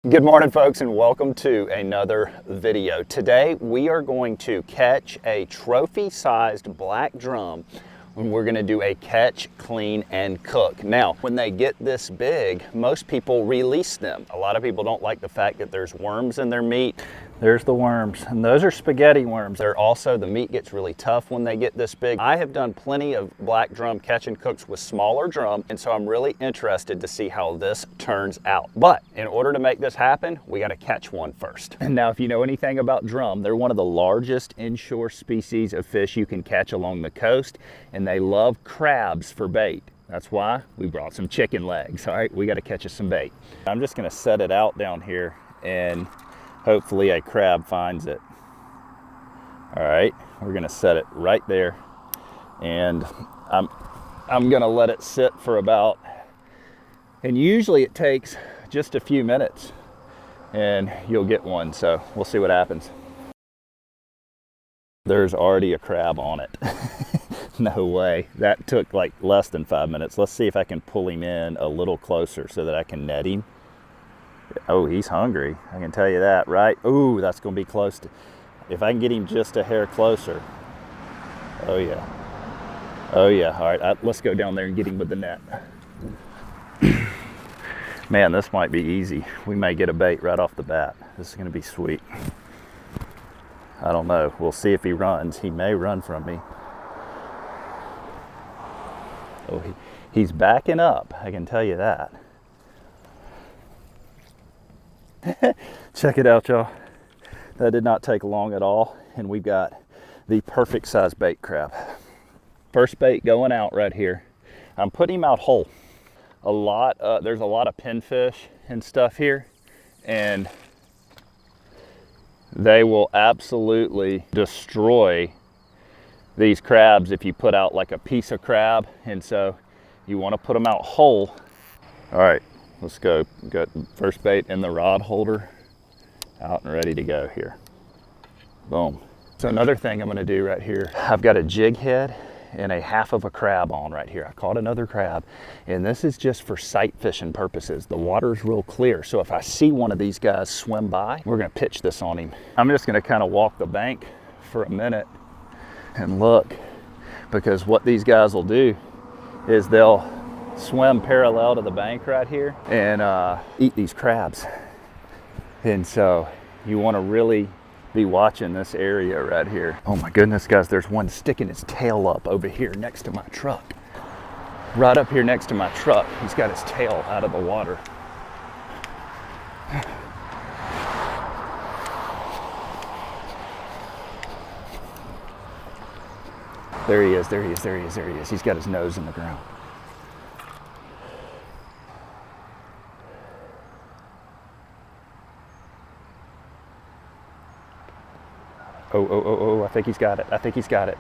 Good morning, folks, and welcome to another video. Today we are going to catch a trophy-sized black drum when we're going to do a catch, clean, and cook. Now, when they get this big, most people release them. A lot of people don't like the fact that there's worms in their meat. There's the worms, and those are spaghetti worms. They're also, the meat gets really tough when they get this big. I have done plenty of black drum catch and cooks with smaller drum, and so I'm really interested to see how this turns out. But in order to make this happen, we gotta catch one first. And now, if you know anything about drum, they're one of the largest inshore species of fish you can catch along the coast, and they love crabs for bait. That's why we brought some chicken legs. All right, we gotta catch us some bait. I'm just gonna set it out down here and hopefully a crab finds it. All right, we're gonna set it right there, and I'm gonna let it sit for about, and usually it takes just a few minutes and you'll get one, so we'll see what happens. There's already a crab on it. No way, that took like less than 5 minutes. Let's see if I can pull him in a little closer so that I can net him. Oh, he's hungry, I can tell you that, right? Ooh, that's gonna be close to, if I can get him just a hair closer. Oh yeah, oh yeah. All right, let's go down there and get him with the net. Man, this might be easy. We may get a bait right off the bat. This is gonna be sweet. I don't know, we'll see if he runs. He may run from me. Oh, he's backing up, I can tell you that. Check it out, y'all. That did not take long at all, and we've got the perfect size bait crab. First bait going out right here. I'm putting him out whole. There's a lot of pinfish and stuff here, and they will absolutely destroy these crabs if you put out like a piece of crab, and so you want to put them out whole. All right, let's go. Got first bait in the rod holder, out and ready to go here. Boom. So another thing I'm gonna do right here, I've got a jig head and a half of a crab on right here. I caught another crab, and this is just for sight fishing purposes. The water's real clear, so if I see one of these guys swim by, we're gonna pitch this on him. I'm just gonna kind of walk the bank for a minute and look, because what these guys will do is they'll swim parallel to the bank right here and eat these crabs. And so you want to really be watching this area right here. Oh my goodness, guys, there's one sticking his tail up over here next to my truck. Right up here next to my truck, he's got his tail out of the water. There he is, there he is, there he is, there he is. He's got his nose in the ground. Oh, I think he's got it. I think he's got it.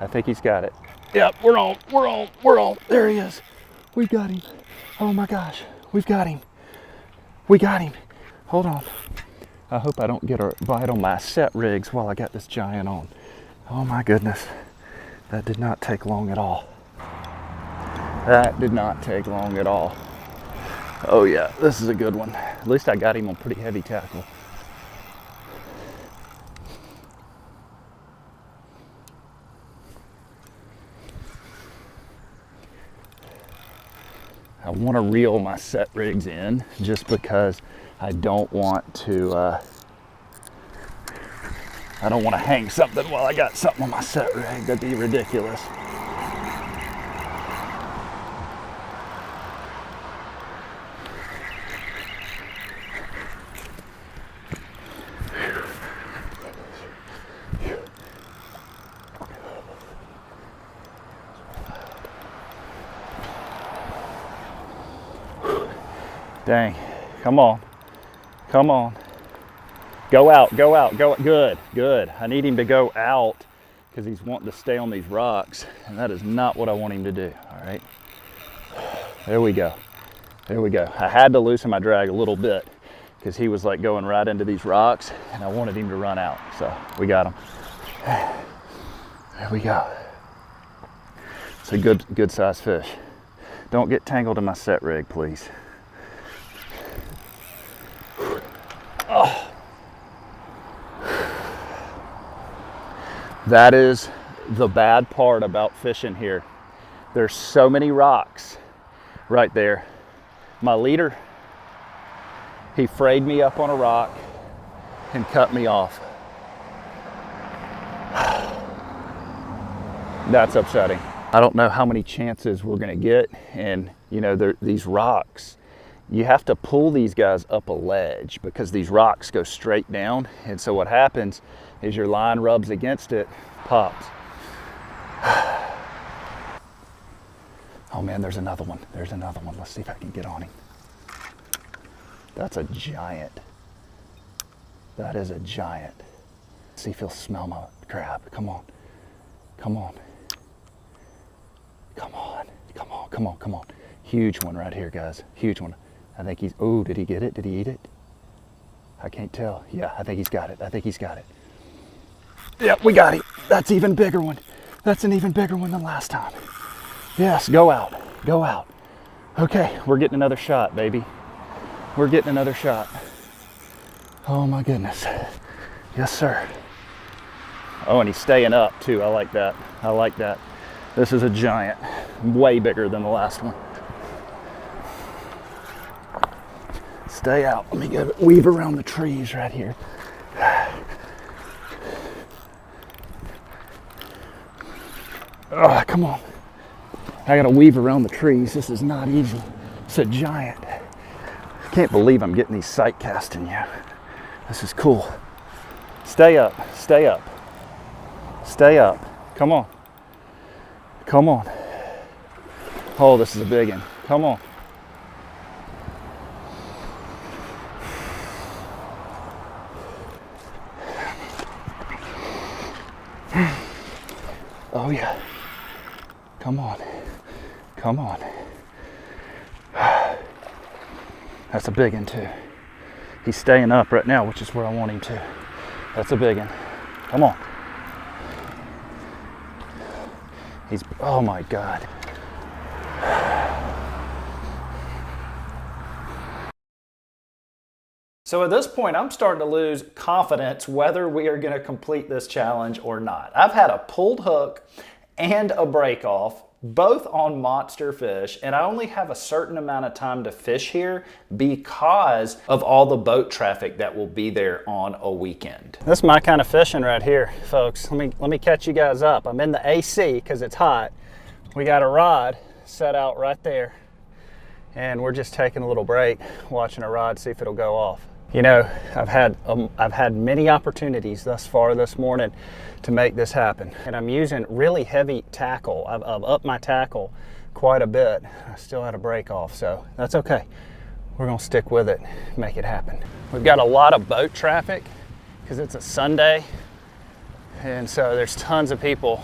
I think he's got it. Yep, we're on. There he is. We've got him. Oh my gosh, we've got him. We got him. Hold on. I hope I don't get a bite on my set rigs while I got this giant on. Oh my goodness. That did not take long at all. That did not take long at all. Oh yeah, this is a good one. At least I got him on pretty heavy tackle. I want to reel my set rigs in just because I don't want to hang something while I got something on my set rig. That'd be ridiculous. Dang, come on, come on. Go out, go out, go, good, good. I need him to go out because he's wanting to stay on these rocks, and that is not what I want him to do, all right? There we go, there we go. I had to loosen my drag a little bit because he was like going right into these rocks, and I wanted him to run out, so we got him. There we go. It's a good size fish. Don't get tangled in my set rig, please. That is the bad part about fishing here. There's so many rocks right there. My leader, he frayed me up on a rock and cut me off. That's upsetting. I don't know how many chances we're gonna get, and you know, these rocks, you have to pull these guys up a ledge because these rocks go straight down, and so what happens is your line rubs against it, pops. Oh man, there's another one. There's another one. Let's see if I can get on him. That's a giant. That is a giant. Let's see if he'll smell my crab. Come on. Come on. Come on. Come on. Come on. Come on. Huge one right here, guys. Huge one. I think he's, oh, did he get it? Did he eat it? I can't tell. Yeah, I think he's got it. I think he's got it. Yep, we got him. That's an even bigger one. That's an even bigger one than last time. Yes, go out. Go out. Okay, we're getting another shot, baby. We're getting another shot. Oh my goodness. Yes, sir. Oh, and he's staying up too. I like that. I like that. This is a giant, way bigger than the last one. Stay out. Let me go weave around the trees right here. Oh, come on. I gotta weave around the trees. This is not easy. It's a giant. I can't believe I'm getting these sight casting you. This is cool. Stay up, stay up. Stay up. Come on. Come on. Oh, this is a big one. Come on. Oh yeah. Come on. Come on. That's a big one too. He's staying up right now, which is where I want him to. That's a big one. Come on. He's, oh my God. So at this point, I'm starting to lose confidence whether we are going to complete this challenge or not. I've had a pulled hook and a break off, both on monster fish, and I only have a certain amount of time to fish here because of all the boat traffic that will be there on a weekend. This is my kind of fishing right here, folks. Let me catch you guys up. I'm in the AC because it's hot. We got a rod set out right there, and we're just taking a little break, watching a rod, see if it'll go off. You know, I've had many opportunities thus far this morning to make this happen, and I'm using really heavy tackle. I've upped my tackle quite a bit. I still had a break off, so that's okay. We're gonna stick with it, make it happen. We've got a lot of boat traffic because it's a Sunday, and so there's tons of people,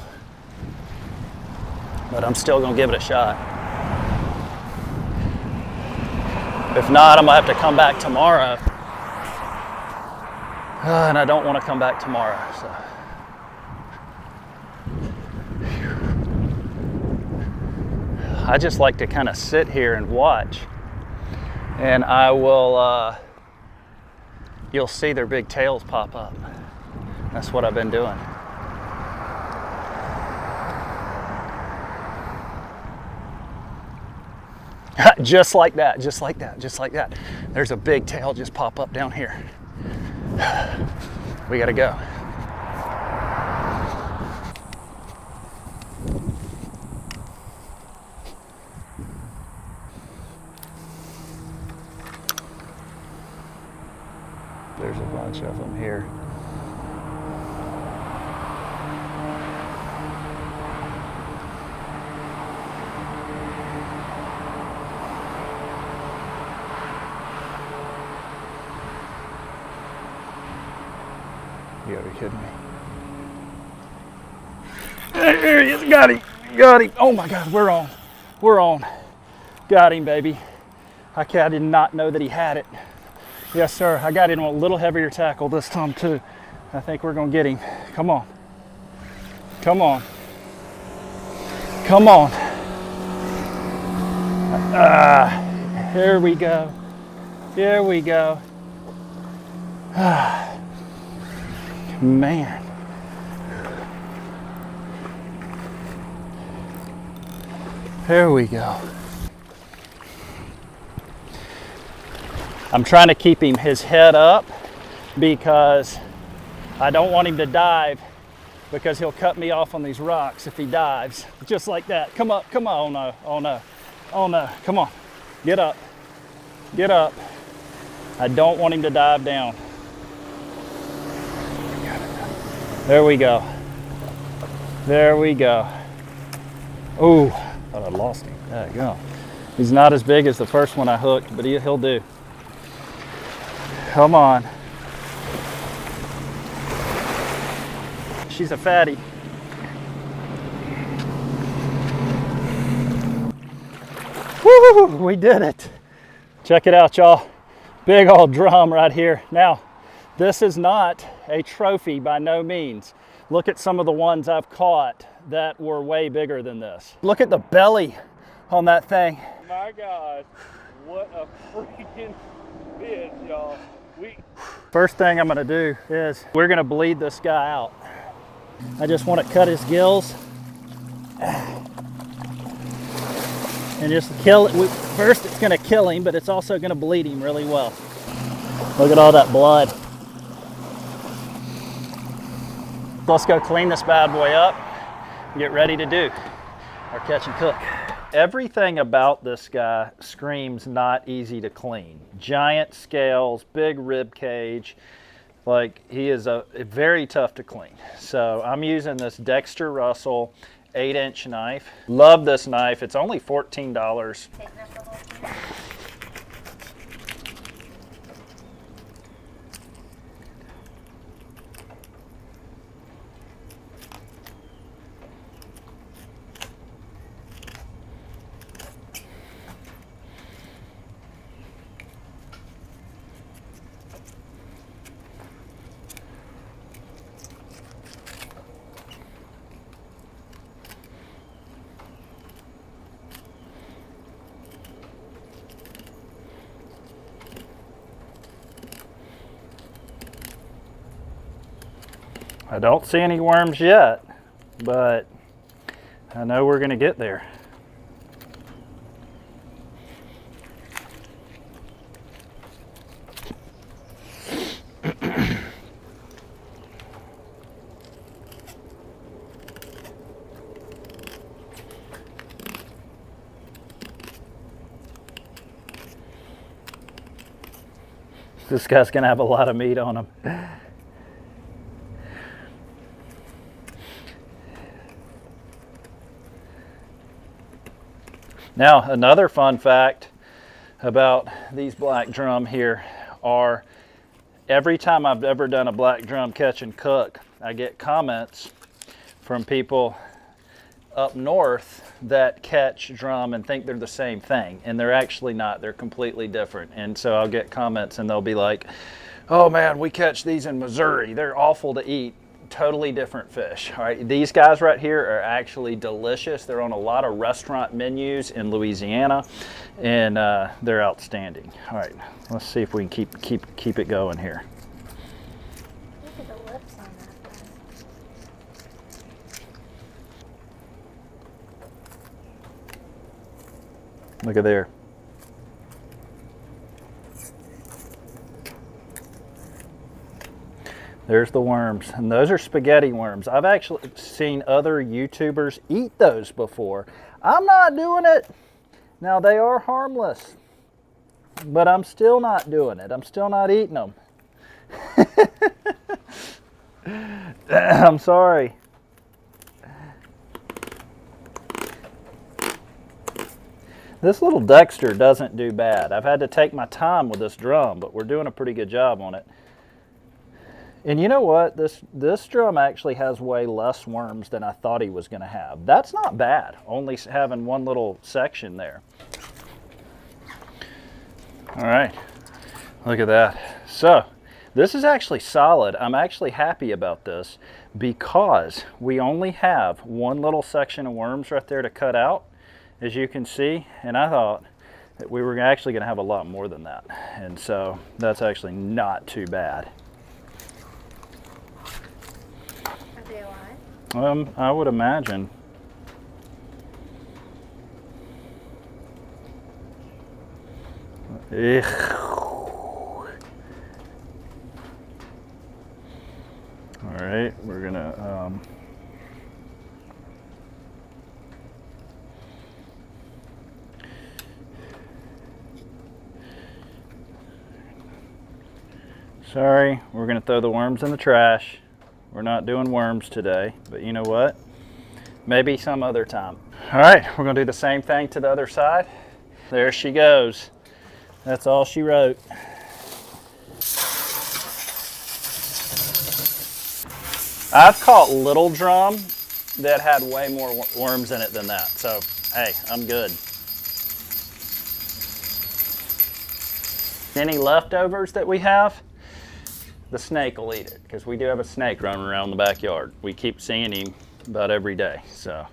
but I'm still gonna give it a shot. If not, I'm gonna have to come back tomorrow. And I don't want to come back tomorrow, so. I just like to kind of sit here and watch, and I will, you'll see their big tails pop up. That's what I've been doing. Just like that, just like that, just like that. There's a big tail just pop up down here. We gotta go. There's a bunch of them here. You gotta be kidding me. There he is, got him, got him. Oh my God, we're on, we're on. Got him, baby. I did not know that he had it. Yes, sir, I got him on a little heavier tackle this time too. I think we're gonna get him. Come on. Come on. Come on. Here we go. Here we go. Man. There we go. I'm trying to keep his head up because I don't want him to dive, because he'll cut me off on these rocks if he dives. Just like that. Come up, come on. Oh no, oh no, oh no. Come on, get up, get up. I don't want him to dive down. There we go. There we go. Ooh, thought I lost him. There you go. He's not as big as the first one I hooked, but he'll do. Come on. She's a fatty. Woo, we did it. Check it out, y'all. Big old drum right here. Now, this is not a trophy by no means. Look at some of the ones I've caught that were way bigger than this. Look at the belly on that thing. My God, what a freaking fish, y'all. First thing I'm gonna do is we're gonna bleed this guy out. I just want to cut his gills and just kill it. First it's gonna kill him, but it's also gonna bleed him really well. Look at all that blood. Let's go clean this bad boy up and get ready to do our catch and cook. Everything about this guy screams not easy to clean. Giant scales, big rib cage. Like, he is very tough to clean. So I'm using this Dexter Russell 8-inch knife. Love this knife. It's only $14. I don't see any worms yet, but I know we're gonna get there. This guy's gonna have a lot of meat on him. Now, another fun fact about these black drum here are every time I've ever done a black drum catch and cook, I get comments from people up north that catch drum and think they're the same thing, and they're actually not. They're completely different. And so I'll get comments and they'll be like, oh man, we catch these in Missouri. They're awful to eat. Totally different fish. All right, these guys right here are actually delicious. They're on a lot of restaurant menus in Louisiana, and they're outstanding. All right, let's see if we can keep it going here. Look at the lips on that thing. Look at there. There's the worms, and those are spaghetti worms. I've actually seen other YouTubers eat those before. I'm not doing it. Now, they are harmless, but I'm still not doing it. I'm still not eating them. I'm sorry. This little Dexter doesn't do bad. I've had to take my time with this drum, but we're doing a pretty good job on it. And you know what? This drum actually has way less worms than I thought he was going to have. That's not bad, only having one little section there. All right, look at that. So this is actually solid. I'm actually happy about this because we only have one little section of worms right there to cut out, as you can see. And I thought that we were actually going to have a lot more than that. And so that's actually not too bad. Are they alive? I would imagine. All right, we're gonna sorry, we're gonna throw the worms in the trash. We're not doing worms today, but you know what? Maybe some other time. All right, we're gonna do the same thing to the other side. There she goes. That's all she wrote. I've caught little drum that had way more worms in it than that. So, hey, I'm good. Any leftovers that we have, the snake will eat it, because we do have a snake running around the backyard. We keep seeing him about every day, so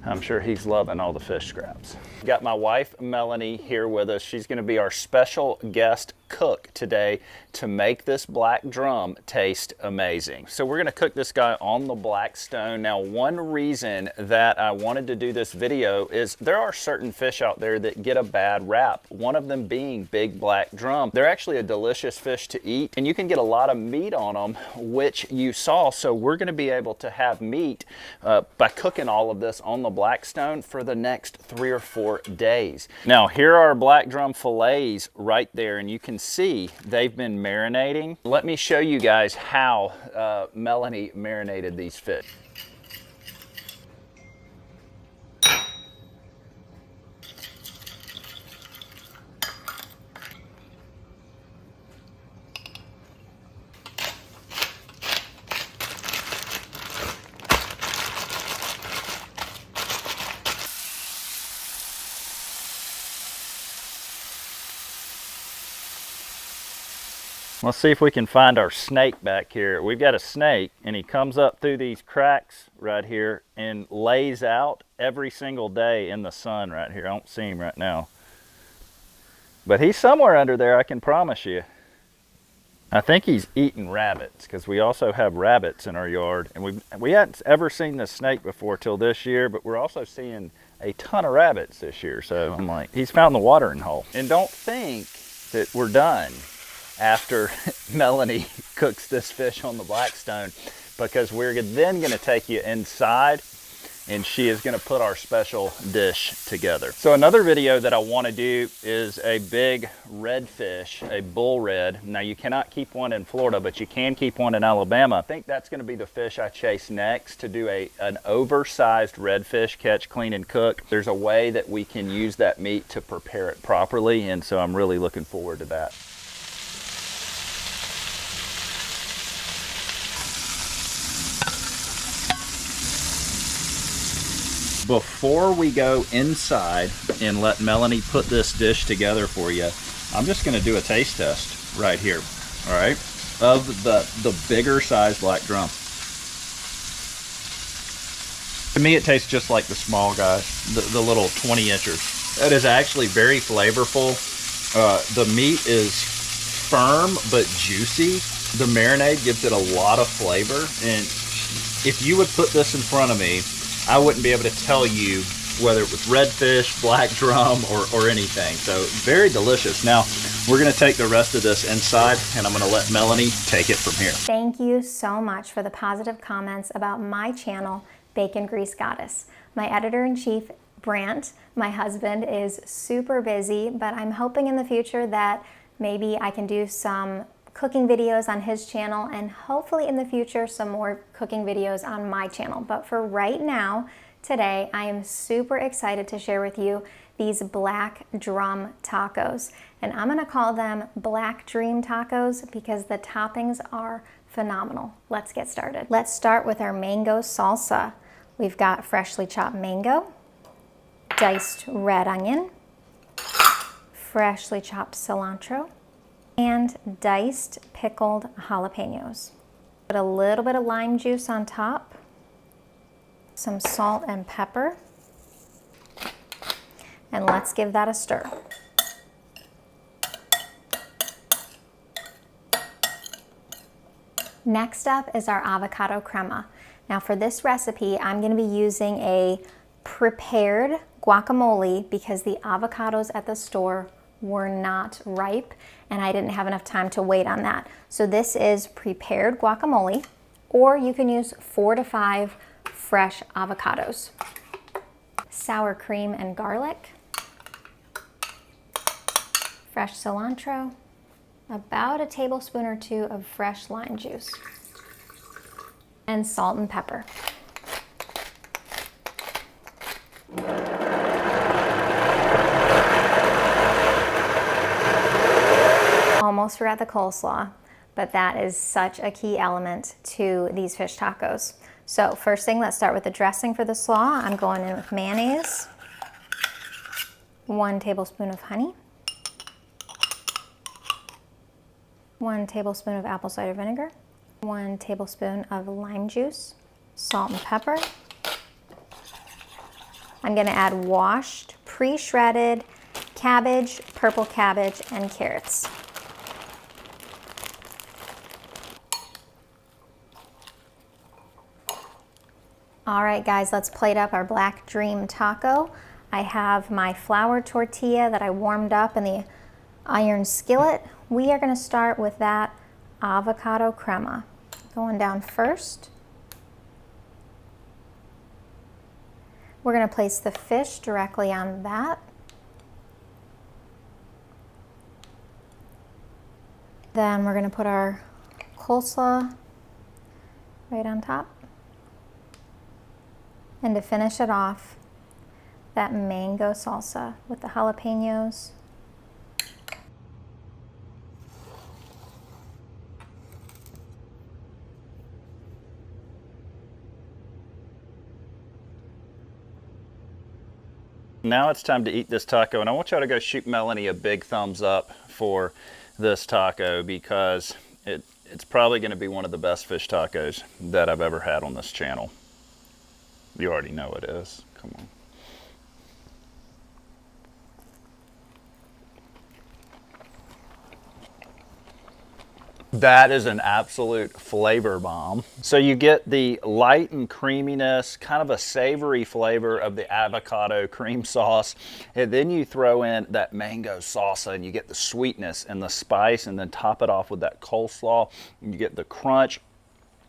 I'm sure he's loving all the fish scraps. Got my wife, Melanie, here with us. She's gonna be our special guest cook today to make this black drum taste amazing. So we're gonna cook this guy on the black stone. Now, one reason that I wanted to do this video is there are certain fish out there that get a bad rap, one of them being big black drum. They're actually a delicious fish to eat, and you can get a lot of meat on them, which you saw. So we're gonna be able to have meat by cooking all of this on the black stone for the next 3 or 4 days. Now, here are black drum fillets right there, and you can see they've been marinating. Let me show you guys how Melanie marinated these fish. Let's see if we can find our snake back here. We've got a snake, and he comes up through these cracks right here and lays out every single day in the sun right here. I don't see him right now, but he's somewhere under there, I can promise you. I think he's eating rabbits, because we also have rabbits in our yard, and we hadn't ever seen this snake before till this year, but we're also seeing a ton of rabbits this year. So I'm like, he's found the watering hole. And don't think that we're done after Melanie cooks this fish on the Blackstone, because we're then going to take you inside, and she is going to put our special dish together. So another video that I want to do is a big redfish, a bull red. Now, you cannot keep one in Florida, but you can keep one in Alabama. I think that's going to be the fish I chase next to do an oversized redfish catch, clean, and cook. There's a way that we can use that meat to prepare it properly, and so I'm really looking forward to that. Before we go inside and let Melanie put this dish together for you, I'm just gonna do a taste test right here, all right, of the bigger size black drum. To me, it tastes just like the small guys, the little 20-inchers. That is actually very flavorful. The meat is firm but juicy. The marinade gives it a lot of flavor, and if you would put this in front of me, I wouldn't be able to tell you whether it was redfish, black drum, or anything. So very delicious. Now, we're gonna take the rest of this inside, and I'm gonna let Melanie take it from here. Thank you so much for the positive comments about my channel, Bacon Grease Goddess. My editor-in-chief, Brant, my husband, is super busy, but I'm hoping in the future that maybe I can do some cooking videos on his channel, and hopefully in the future some more cooking videos on my channel. But for right now, today, I am super excited to share with you these black drum tacos. And I'm gonna call them Black Dream tacos because the toppings are phenomenal. Let's get started. Let's start with our mango salsa. We've got freshly chopped mango, diced red onion, freshly chopped cilantro, and diced pickled jalapenos. Put a little bit of lime juice on top, some salt and pepper, and let's give that a stir. Next up is our avocado crema. Now for this recipe, I'm gonna be using a prepared guacamole because the avocados at the store were not ripe and I didn't have enough time to wait on that. So this is prepared guacamole, or you can use 4 to 5 fresh avocados. Sour cream and garlic, fresh cilantro, about a tablespoon or 2 of fresh lime juice, and salt and pepper. Almost forgot the coleslaw, but that is such a key element to these fish tacos. So first thing, let's start with the dressing for the slaw. I'm going in with mayonnaise, 1 tablespoon of honey, 1 tablespoon of apple cider vinegar, 1 tablespoon of lime juice, salt and pepper. I'm gonna add washed, pre-shredded cabbage, purple cabbage, and carrots. All right, guys, let's plate up our Black Dream taco. I have my flour tortilla that I warmed up in the iron skillet. We are gonna start with that avocado crema. Going down first. We're gonna place the fish directly on that. Then we're gonna put our coleslaw right on top. And to finish it off, that mango salsa with the jalapenos. Now it's time to eat this taco, and I want y'all to go shoot Melanie a big thumbs up for this taco, because it's probably going to be one of the best fish tacos that I've ever had on this channel. You already know it is. Come on. That is an absolute flavor bomb. So you get the light and creaminess, kind of a savory flavor of the avocado cream sauce, and then you throw in that mango salsa and you get the sweetness and the spice, and then top it off with that coleslaw and you get the crunch.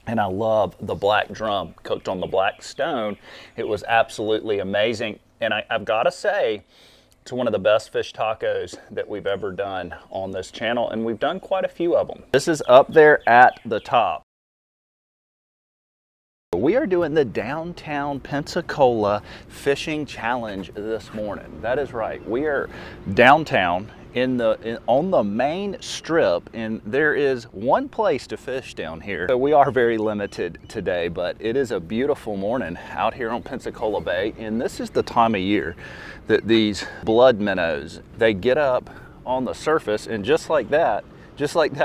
And I love the black drum cooked on the black stone. It was absolutely amazing. And I've got to say, it's one of the best fish tacos that we've ever done on this channel, and we've done quite a few of them. This is up there at the top. We are doing the Downtown Pensacola Fishing Challenge this morning. That is right. We are downtown on the main strip, and there is one place to fish down here. So we are very limited today, but it is a beautiful morning out here on Pensacola Bay, and this is the time of year that these blood minnows, they get up on the surface, and just like that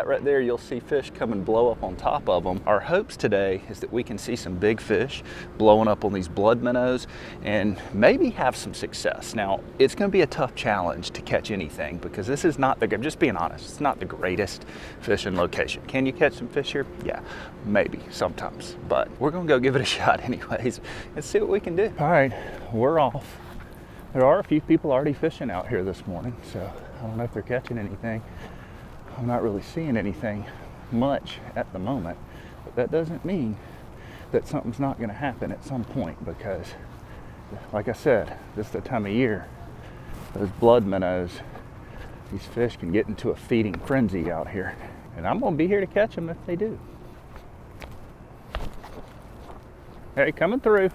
right there, you'll see fish come and blow up on top of them. Our hopes today is that we can see some big fish blowing up on these blood minnows and maybe have some success. Now, it's gonna be a tough challenge to catch anything, because this is not I'm just being honest, it's not the greatest fishing location. Can you catch some fish here? Yeah, maybe, sometimes. But we're gonna go give it a shot anyways and see what we can do. All right, we're off. There are a few people already fishing out here this morning, so I don't know if they're catching anything. I'm not really seeing anything much at the moment, but that doesn't mean that something's not going to happen at some point, because like I said, this is the time of year those blood minnows, these fish can get into a feeding frenzy out here, and I'm going to be here to catch them if they do. Hey, coming through.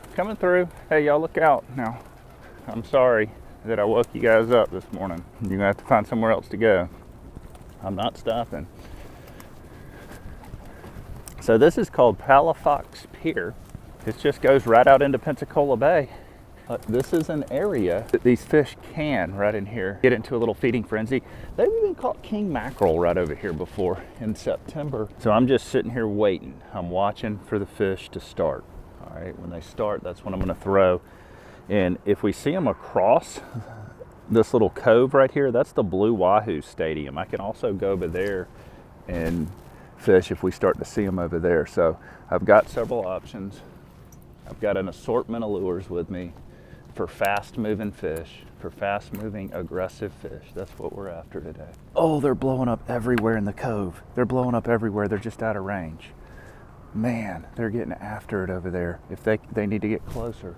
Hey, y'all, look out now. I'm sorry that I woke you guys up this morning. You're going to have to find somewhere else to go. I'm not stopping. So this is called Palafox Pier. It just goes right out into Pensacola Bay. This is an area that these fish can, right in here, get into a little feeding frenzy. They've even caught king mackerel right over here before in September. So I'm just sitting here waiting. I'm watching for the fish to start. All right, when they start, that's when I'm gonna throw. And if we see them across this little cove right here, that's the Blue Wahoo Stadium. I can also go over there and fish if we start to see them over there. So I've got several options. I've got an assortment of lures with me for fast moving fish. for fast-moving, aggressive fish. That's what we're after today. Oh, they're blowing up everywhere in the cove. They're blowing up everywhere. They're just out of range. Man, they're getting after it over there. If they need to get closer.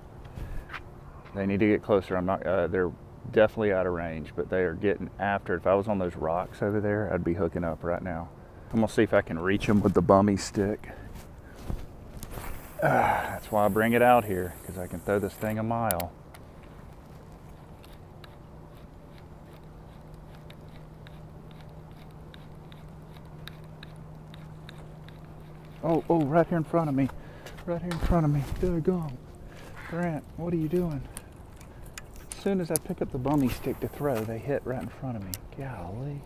They need to get closer. I'm not. They're definitely out of range, but they are getting after it. If I was on those rocks over there, I'd be hooking up right now. I'm gonna see if I can reach them with the bummy stick. That's why I bring it out here, because I can throw this thing a mile. Oh, right here in front of me. Right here in front of me. Doggone. Grant, what are you doing? As soon as I pick up the bummy stick to throw, they hit right in front of me. Golly.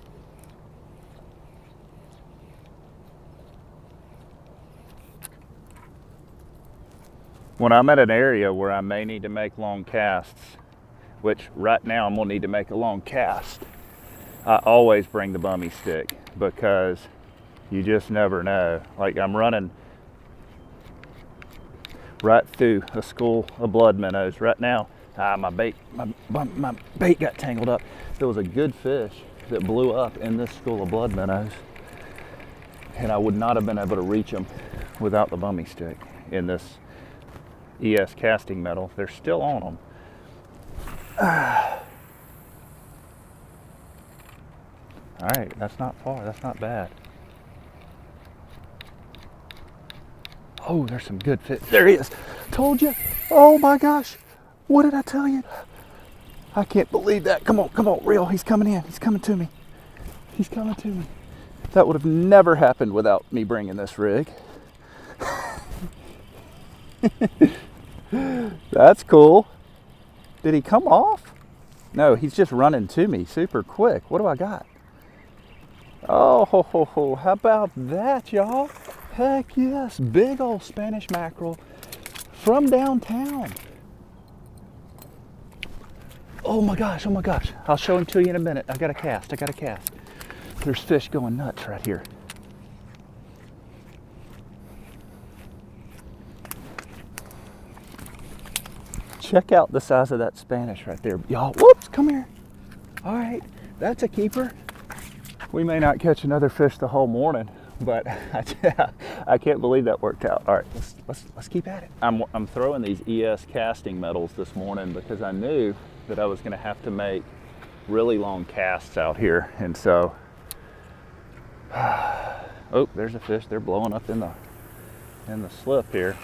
When I'm at an area where I may need to make long casts, which right now I'm gonna need to make a long cast, I always bring the bummy stick, because you just never know. Like, I'm running right through a school of blood minnows right now. My bait got tangled up. There was a good fish that blew up in this school of blood minnows, and I would not have been able to reach them without the bummy stick in this ES casting metal. They're still on them. All right, that's not far. That's not bad. Oh, there's some good fish. There he is. Told you. Oh my gosh. What did I tell you? I can't believe that. Come on, reel. He's coming in. He's coming to me. He's coming to me. That would have never happened without me bringing this rig. That's cool. Did he come off? No, he's just running to me super quick. What do I got? Oh, how about that, y'all? Heck yes, big old Spanish mackerel from downtown. Oh my gosh. I'll show him to you in a minute. I got a cast. There's fish going nuts right here. Check out the size of that Spanish right there. Y'all, whoops, come here. All right, that's a keeper. We may not catch another fish the whole morning, but I can't believe that worked out. All right, let's keep at it. I'm throwing these ES casting metals this morning because I knew that I was going to have to make really long casts out here, and so oh, there's a fish. They're blowing up in the slip here.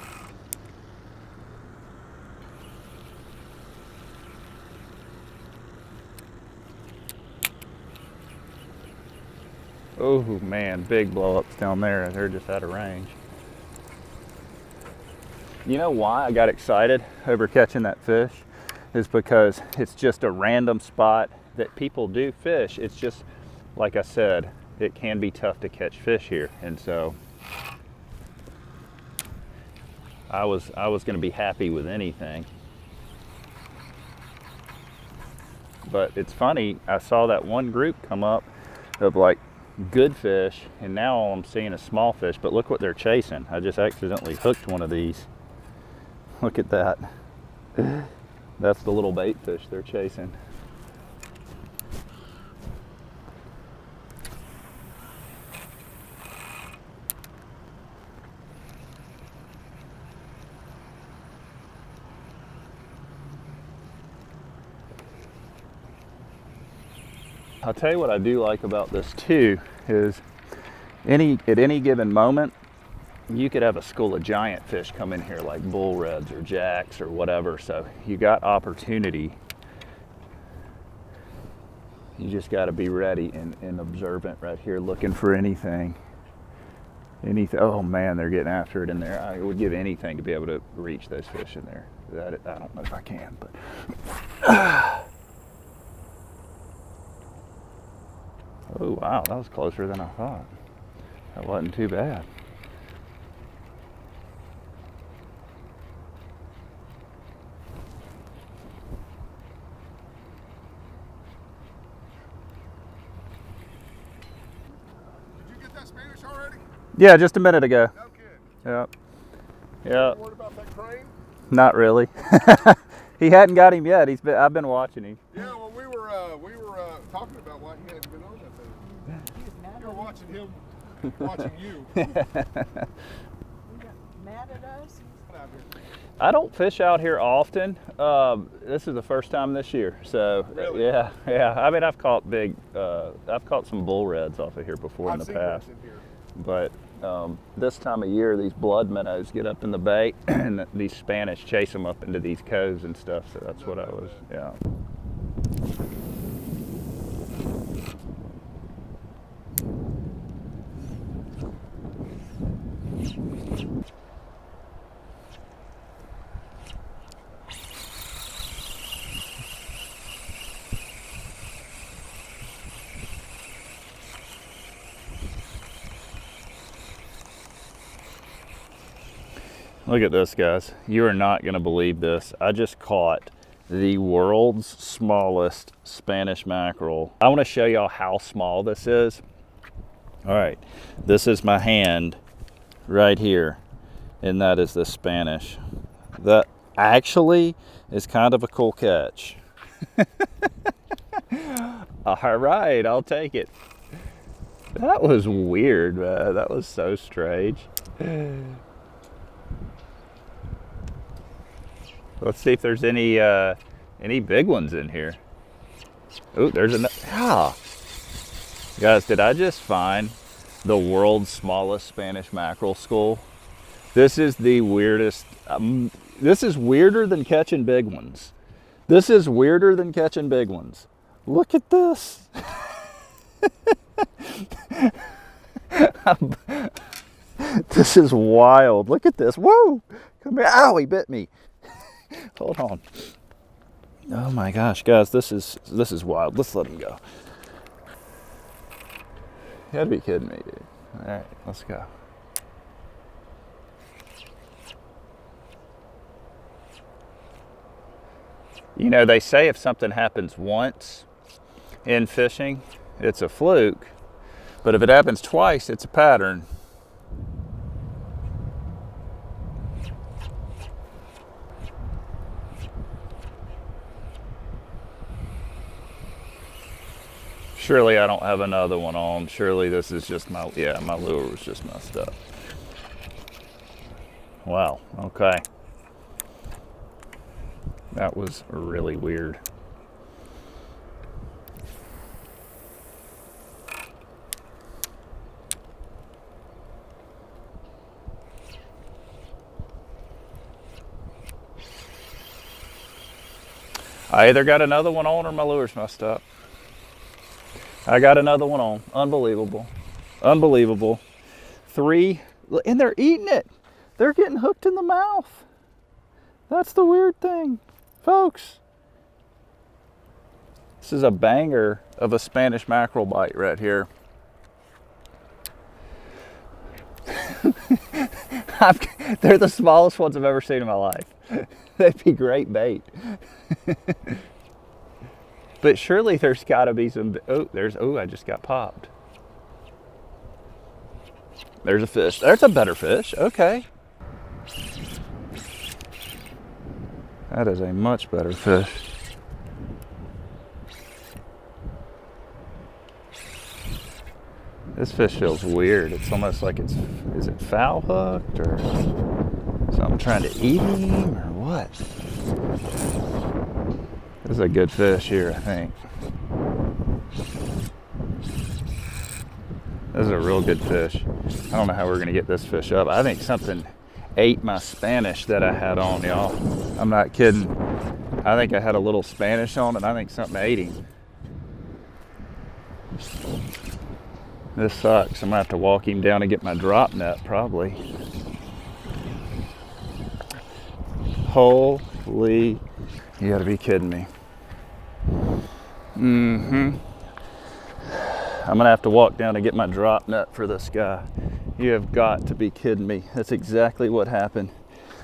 Oh man, big blow-ups down there. They're just out of range. You know why I got excited over catching that fish? Is because it's just a random spot that people do fish. It's just, like I said, it can be tough to catch fish here. And so I was going to be happy with anything. But it's funny, I saw that one group come up of like good fish, and now all I'm seeing is small fish, but look what they're chasing. I just accidentally hooked one of these. Look at that. That's the little bait fish they're chasing. I'll tell you what I do like about this too is at any given moment you could have a school of giant fish come in here like bull reds or jacks or whatever, so you got opportunity. You just got to be ready and observant right here looking for anything. Oh man, they're getting after it in there. I would give anything to be able to reach those fish in there. I don't know if I can, but oh wow, that was closer than I thought. That wasn't too bad. Did you get that Spanish already? Yeah, just a minute ago. No kidding. Yep. Yep. Worried about that crane? Not really. He hadn't got him yet. I've been watching him. Yeah, well, we were talking about why he hadn't been on that thing. You were watching him, watching you. Mad at us? Out here. I don't fish out here often. This is the first time this year, so Really? yeah. I mean, I've caught some bull reds off of here before in the I've seen past, those in here. but this time of year, these blood minnows get up in the bay, and these Spanish chase them up into these coves and stuff. So that's what I was, yeah. Look at this, guys. You are not going to believe this. I just caught the world's smallest Spanish mackerel. I want to show y'all how small this is. All right, this is my hand right here, and that is the Spanish. That actually is kind of a cool catch. All right, I'll take it. That was weird, man. That was so strange. Let's see if there's any big ones in here. Oh, there's another. Ah. Guys, did I just find the world's smallest Spanish mackerel school? This is the weirdest. This is weirder than catching big ones. This is weirder than catching big ones. Look at this. This is wild. Look at this. Whoa! Come here. Ow, he bit me. Hold on. Oh my gosh, guys, this is wild. Let's let him go. You gotta be kidding me, dude. All right, let's go. You know, they say if something happens once in fishing, it's a fluke. But if it happens twice, it's a pattern. Surely I don't have another one on. Surely this is just my lure was just messed up. Wow, okay. That was really weird. I either got another one on or my lure's messed up. I got another one on. Unbelievable. Unbelievable. 3, and they're eating it. They're getting hooked in the mouth. That's the weird thing, folks. This is a banger of a Spanish mackerel bite right here. They're the smallest ones I've ever seen in my life. They'd be great bait. But surely there's got to be some. Oh, I just got popped. There's a fish. There's a better fish. Okay. That is a much better fish. This fish feels weird. It's almost like is it foul hooked or something trying to eat him or what? This is a good fish here, I think. This is a real good fish. I don't know how we're gonna get this fish up. I think something ate my Spanish that I had on, y'all. I'm not kidding. I think I had a little Spanish on and I think something ate him. This sucks. I'm gonna have to walk him down and get my drop net probably. Holy, you gotta be kidding me. I'm gonna have to walk down and get my drop net for this guy. You have got to be kidding me. That's exactly what happened.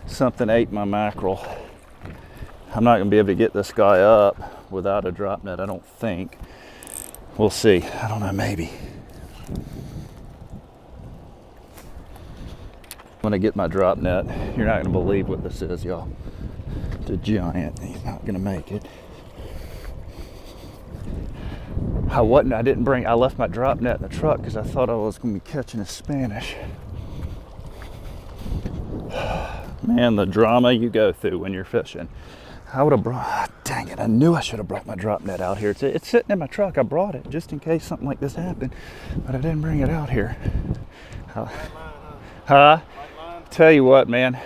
Something ate my mackerel. I'm not gonna be able to get this guy up without a drop net, I don't think. We'll see. I don't know, maybe. I'm gonna get my drop net. You're not gonna believe what this is, y'all. It's a giant. He's not gonna make it. I left my drop net in the truck because I thought I was gonna be catching a Spanish. Man, the drama you go through when you're fishing. I would have brought, dang it, I knew I should have brought my drop net out here. It's sitting in my truck. I brought it just in case something like this happened, but I didn't bring it out here. Huh? Tell you what, man,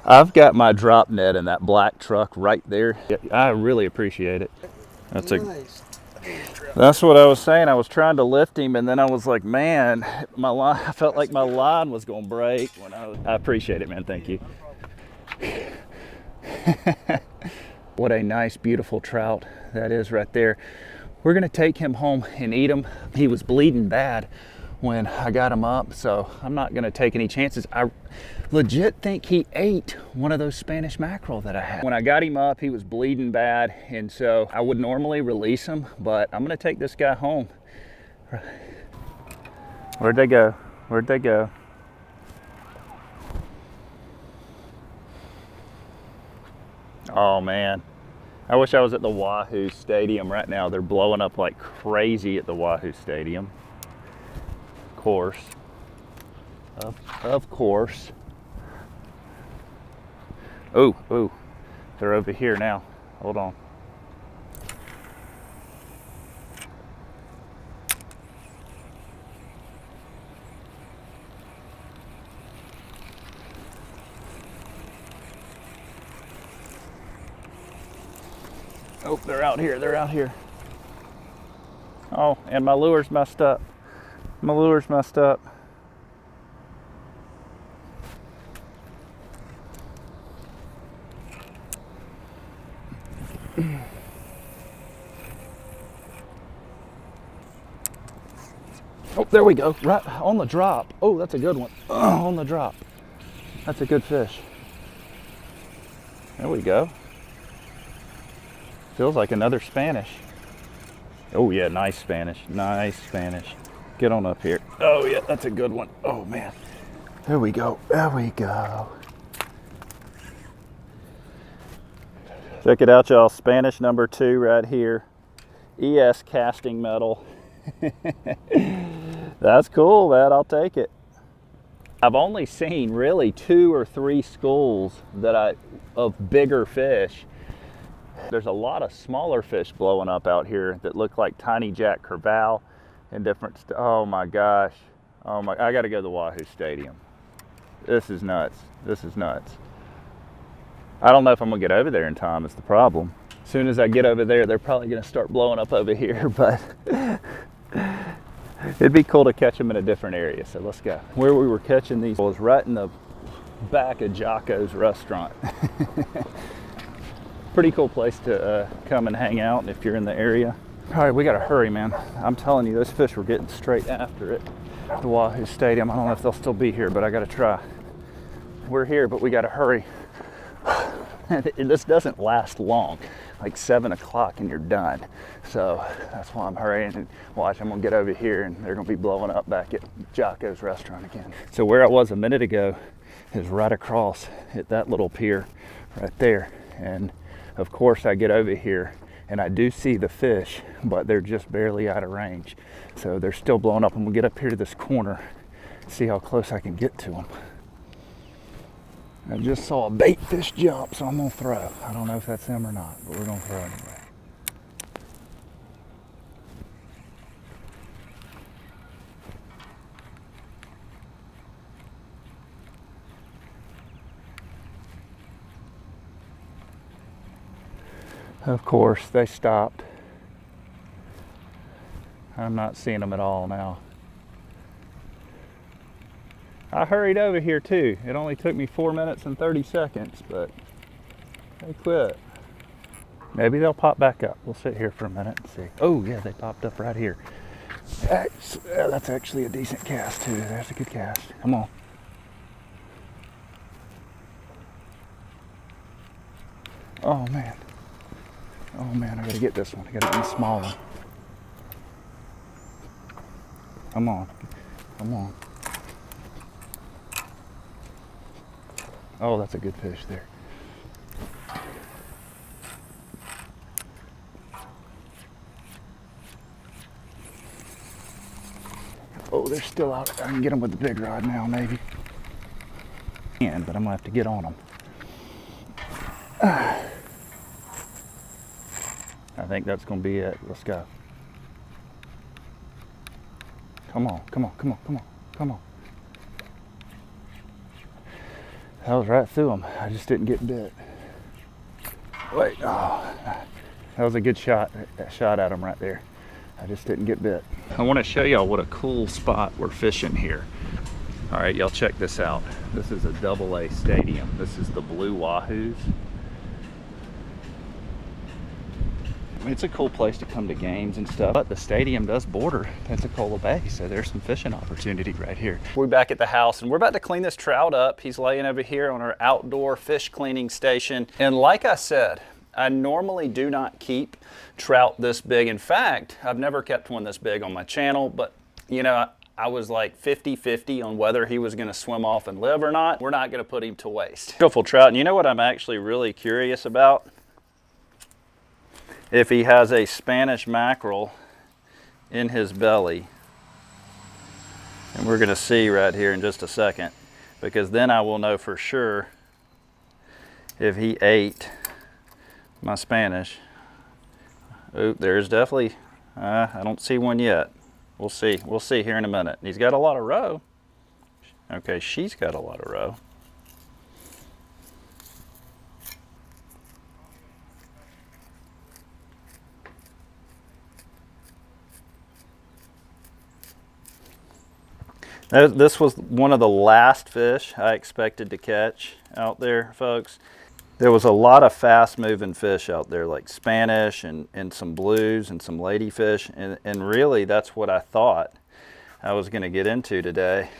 I've got my drop net in that black truck right there. I really appreciate it. That's what I was saying. I was trying to lift him, and then I was like, man, I felt like my line was going to break. I appreciate it, man. Thank you. What a nice, beautiful trout that is right there. We're going to take him home and eat him. He was bleeding bad when I got him up, so I'm not going to take any chances. I legit think he ate one of those Spanish mackerel that I had. When I got him up, he was bleeding bad, and so I would normally release him, but I'm going to take this guy home. Where'd they go? Where'd they go? Oh man, I wish I was at the Wahoo Stadium right now. They're blowing up like crazy at the Wahoo Stadium. Of course. Of course. Oh, they're over here now. Hold on. Oh, they're out here, they're out here. Oh, and my lure's messed up. My lure's messed up. Oh, there we go, right on the drop. Oh, that's a good one. On the drop. That's a good fish. There we go. Feels like another Spanish. Oh yeah, nice Spanish, nice Spanish. Get on up here. Oh yeah, that's a good one. Oh man, there we go, there we go. Check it out, y'all, Spanish number 2 right here. ES casting metal. That's cool, man, I'll take it. I've only seen really 2 or 3 schools of bigger fish. There's a lot of smaller fish blowing up out here that look like tiny Jack Crevalle and different stuff. Oh my gosh. Oh my, I gotta go to the Wahoo Stadium. This is nuts. This is nuts. I don't know if I'm gonna get over there in time is the problem. As soon as I get over there, they're probably gonna start blowing up over here, but it'd be cool to catch them in a different area, so let's go. Where we were catching these was right in the back of Jocko's restaurant. Pretty cool place to come and hang out if you're in the area. All right, we gotta hurry, man. I'm telling you, those fish were getting straight after it. The Wahoo Stadium, I don't know if they'll still be here, but I gotta try. We're here, but we gotta hurry. This doesn't last long, like 7 o'clock and you're done. So that's why I'm hurrying and watch. I'm gonna get over here and they're gonna be blowing up back at Jocko's restaurant again. So where I was a minute ago is right across at that little pier right there. And of course I get over here and I do see the fish, but they're just barely out of range. So they're still blowing up. I'm gonna get up here to this corner, see how close I can get to them. I just saw a bait fish jump, so I'm gonna throw. I don't know if that's him or not, but we're gonna throw anyway. Of course, they stopped. I'm not seeing them at all now. I hurried over here too. It only took me 4 minutes and 30 seconds, but they quit. Maybe they'll pop back up. We'll sit here for a minute and see. Oh yeah, they popped up right here. That's actually a decent cast too. There's a good cast. Come on. Oh man. Oh man, I gotta get this one. I gotta get a small one. Come on. Come on. Oh, that's a good fish there. Oh, they're still out. I can get them with the big rod now, maybe. But I'm gonna have to get on them. I think that's gonna be it. Let's go. Come on, come on, come on, come on, come on. That was right through them. I just didn't get bit. Wait, oh, that was a good shot at them right there. I just didn't get bit. I want to show y'all what a cool spot we're fishing here. All right, y'all check this out. This is a AA stadium. This is the Blue Wahoos. It's a cool place to come to games and stuff, but the stadium does border Pensacola Bay, so there's some fishing opportunity right here. We're back at the house and we're about to clean this trout up. He's laying over here on our outdoor fish cleaning station. And like I said, I normally do not keep trout this big. In fact, I've never kept one this big on my channel, but you know, I was like 50-50 on whether he was gonna swim off and live or not. We're not gonna put him to waste. Beautiful trout, and you know what I'm actually really curious about? If he has a Spanish mackerel in his belly. And we're gonna see right here in just a second, because then I will know for sure if he ate my Spanish. Oh, there's definitely, I don't see one yet. We'll see here in a minute. He's got a lot of roe. Okay, she's got a lot of roe. This was one of the last fish I expected to catch out there, folks. There was a lot of fast moving fish out there, like Spanish and some blues and some ladyfish. And really that's what I thought I was gonna get into today.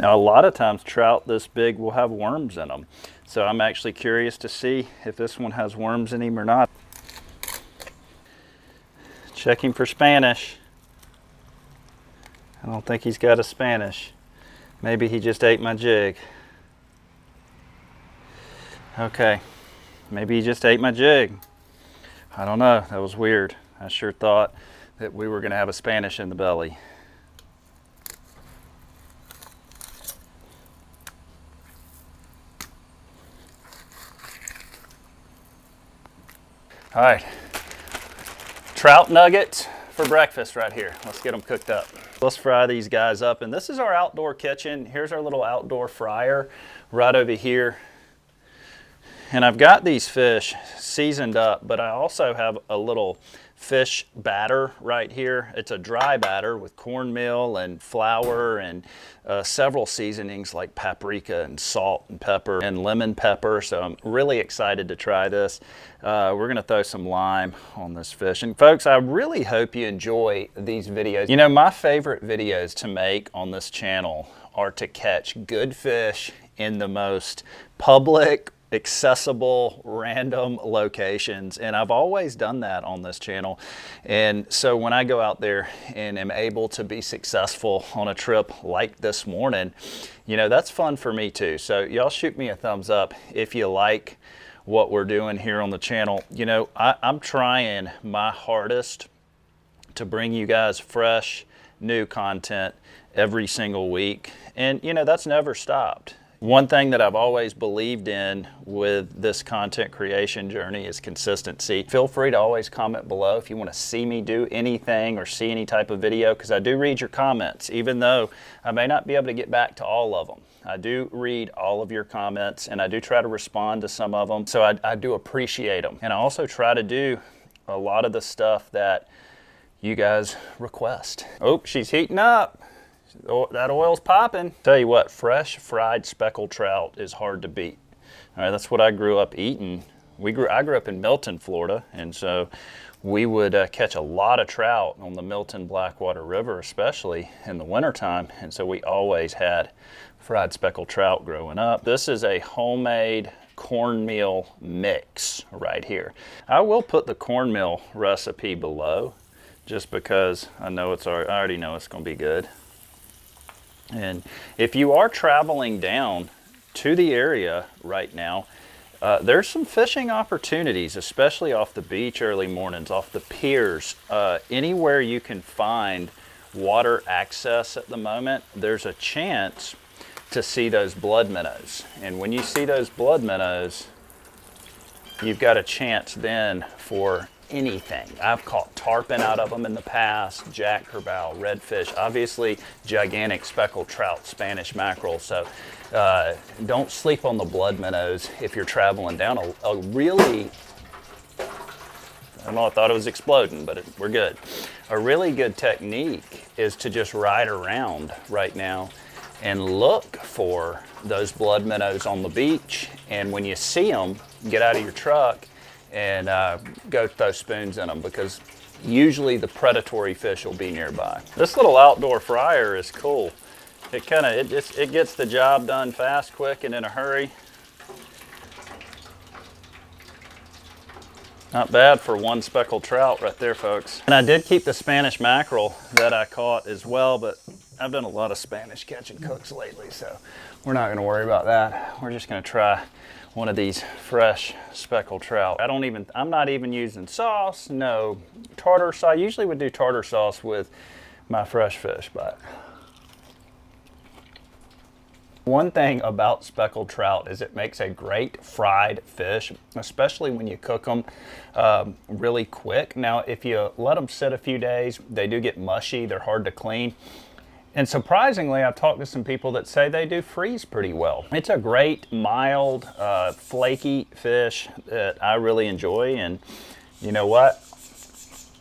Now, a lot of times trout this big will have worms in them. So I'm actually curious to see if this one has worms in him or not. Checking for Spanish. I don't think he's got a Spanish. Maybe he just ate my jig. Okay, maybe he just ate my jig. I don't know, that was weird. I sure thought that we were gonna have a Spanish in the belly. All right, trout nuggets for breakfast right here. Let's get them cooked up. Let's fry these guys up. And this is our outdoor kitchen. Here's our little outdoor fryer right over here. And I've got these fish seasoned up, but I also have a little fish batter right here. It's a dry batter with cornmeal and flour and several seasonings like paprika and salt and pepper and lemon pepper. So I'm really excited to try this. We're gonna throw some lime on this fish. And folks, I really hope you enjoy these videos. You know, my favorite videos to make on this channel are to catch good fish in the most public, accessible, random locations, and I've always done that on this channel. And so when I go out there and am able to be successful on a trip like this morning, you know, that's fun for me too. So y'all shoot me a thumbs up if you like what we're doing here on the channel. You know, I'm trying my hardest to bring you guys fresh, new content every single week, and you know, that's never stopped. One thing that I've always believed in with this content creation journey is consistency. Feel free to always comment below if you want to see me do anything or see any type of video, because I do read your comments, even though I may not be able to get back to all of them. I do read all of your comments and I do try to respond to some of them, so I do appreciate them. And I also try to do a lot of the stuff that you guys request. Oh, she's heating up. Oh, that oil's popping. Tell you what, fresh fried speckled trout is hard to beat. All right, that's what I grew up eating. I grew up in Milton, Florida, and so we would catch a lot of trout on the Milton Blackwater River, especially in the wintertime, and so we always had fried speckled trout growing up. This is a homemade cornmeal mix right here. I will put the cornmeal recipe below just because I already know it's going to be good. And if you are traveling down to the area right now, there's some fishing opportunities, especially off the beach early mornings, off the piers, anywhere you can find water access at the moment, there's a chance to see those blood minnows. And when you see those blood minnows, you've got a chance then for anything. I've caught tarpon out of them in the past, jack crevalle, redfish, obviously gigantic speckled trout, Spanish mackerel. So don't sleep on the blood minnows if you're traveling down a really, I don't know, I thought it was exploding, but we're good. A really good technique is to just ride around right now and look for those blood minnows on the beach. And when you see them, get out of your truck and go throw spoons in them, because usually the predatory fish will be nearby. This little outdoor fryer is cool. It gets the job done fast, quick, and in a hurry. Not bad for one speckled trout right there, folks. And I did keep the Spanish mackerel that I caught as well, but I've done a lot of Spanish catch and cooks lately, so we're not gonna worry about that. We're just gonna try one of these fresh speckled trout. I'm not even using sauce, no tartar sauce. I usually would do tartar sauce with my fresh fish, but one thing about speckled trout is it makes a great fried fish, especially when you cook them really quick. Now, if you let them sit a few days, they do get mushy, they're hard to clean. And surprisingly, I've talked to some people that say they do freeze pretty well. It's a great, mild, flaky fish that I really enjoy. And you know what?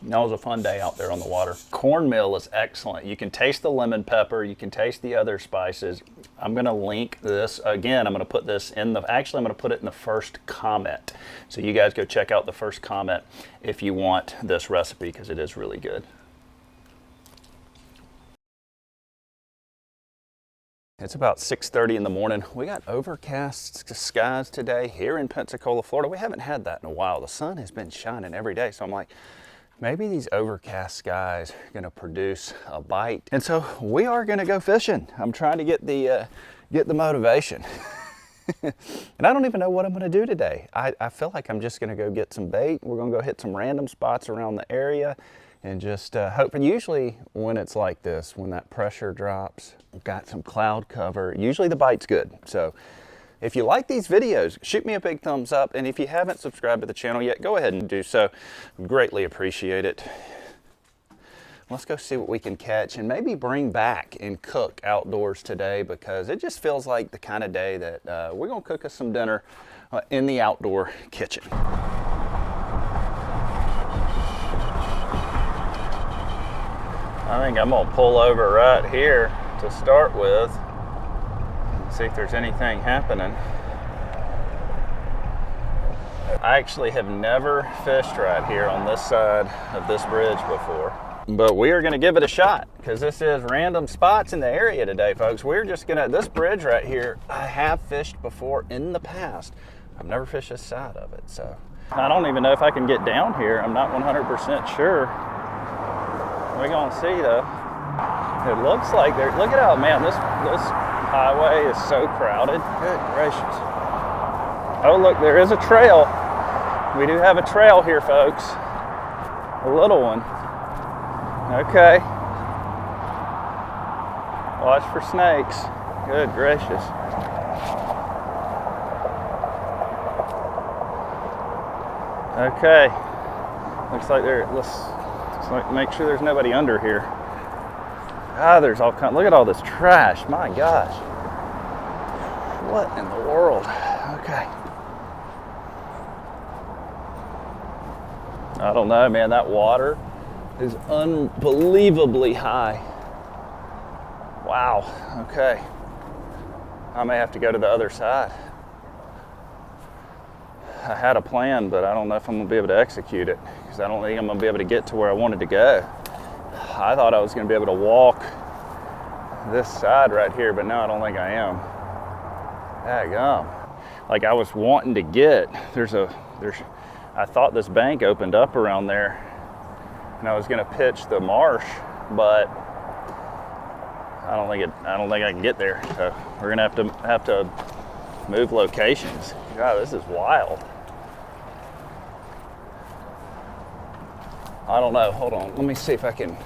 That was a fun day out there on the water. Cornmeal is excellent. You can taste the lemon pepper. You can taste the other spices. I'm gonna link this. Again, I'm gonna put this in actually I'm gonna put it in the first comment. So you guys go check out the first comment if you want this recipe, because it is really good. It's about 6:30 in the morning. We got overcast skies today here in Pensacola, Florida. We haven't had that in a while. The sun has been shining every day. So I'm like, maybe these overcast skies are gonna produce a bite. And so we are gonna go fishing. I'm trying to get the motivation. And I don't even know what I'm gonna do today. I feel like I'm just gonna go get some bait. We're gonna go hit some random spots around the area and just hope. And usually when it's like this, when that pressure drops, we've got some cloud cover, usually the bite's good. So if you like these videos, shoot me a big thumbs up. And if you haven't subscribed to the channel yet, go ahead and do so. Greatly appreciate it. Let's go see what we can catch and maybe bring back and cook outdoors today, because it just feels like the kind of day that we're gonna cook us some dinner in the outdoor kitchen. I think I'm gonna pull over right here to start with and see if there's anything happening. I actually have never fished right here on this side of this bridge before, but we are gonna give it a shot, because this is random spots in the area today, folks. We're just gonna, this bridge right here, I have fished before in the past. I've never fished this side of it, so. I don't even know if I can get down here. I'm not 100% sure. We're gonna see though. It looks like there, look at how, man, this highway is so crowded. Good gracious. Oh look, there is a trail. We do have a trail here, folks. A little one. Okay. Watch for snakes. Good gracious. Okay. Looks like, make sure there's nobody under here. Ah, there's all kinds, look at all this trash, my gosh. What in the world? Okay. I don't know, man, that water is unbelievably high. Wow, okay. I may have to go to the other side. I had a plan, but I don't know if I'm gonna be able to execute it, because I don't think I'm gonna be able to get to where I wanted to go. I thought I was gonna be able to walk this side right here, but now I don't think I am. Daggum. like I was wanting to get, I thought this bank opened up around there and I was gonna pitch the marsh, but I don't think I can get there. So we're gonna have to move locations. God, this is wild. I don't know, hold on. Let me see if I can,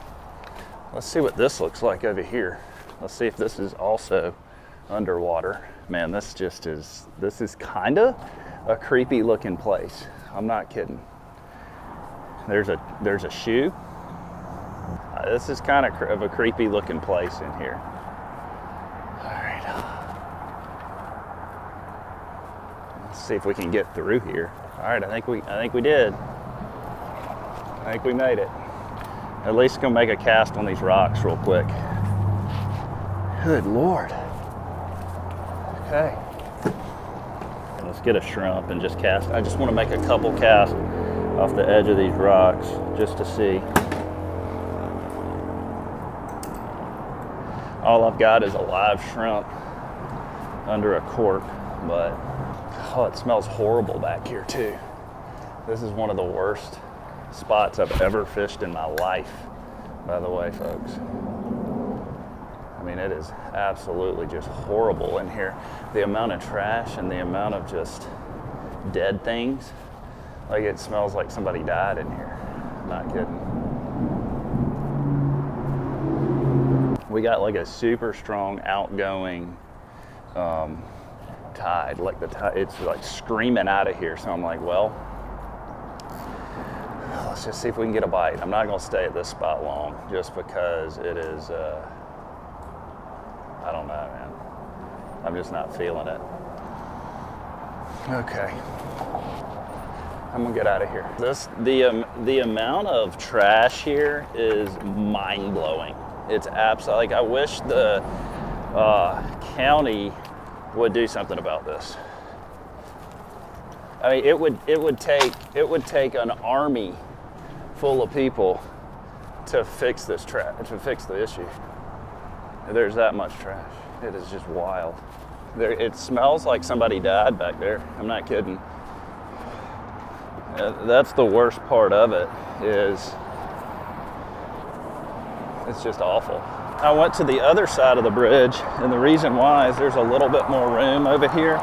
let's see what this looks like over here. Let's see if this is also underwater. Man, this is kinda a creepy looking place. I'm not kidding. There's a shoe. This is kind of a creepy looking place in here. All right. Let's see if we can get through here. All right, I think we did. I think we made it. At least gonna make a cast on these rocks real quick. Good Lord. Okay. Let's get a shrimp and just cast. I just want to make a couple casts off the edge of these rocks just to see. All I've got is a live shrimp under a cork, but oh, it smells horrible back here too. This is one of the worst spots I've ever fished in my life, by the way, folks. I mean, it is absolutely just horrible in here. The amount of trash and the amount of just dead things. Like, it smells like somebody died in here. I'm not kidding. We got like a super strong outgoing tide. Like the tide, it's like screaming out of here. So I'm like, well, let's just see if we can get a bite. I'm not gonna stay at this spot long just because it is, I don't know, man. I'm just not feeling it. Okay. I'm gonna get out of here. The amount of trash here is mind-blowing. It's absolutely, like, I wish the county would do something about this. I mean, it would take an army full of people to fix this to fix the issue. There's that much trash. It is just wild. It smells like somebody died back there. I'm not kidding. That's the worst part of it, is it's just awful. I went to the other side of the bridge, and the reason why is there's a little bit more room over here.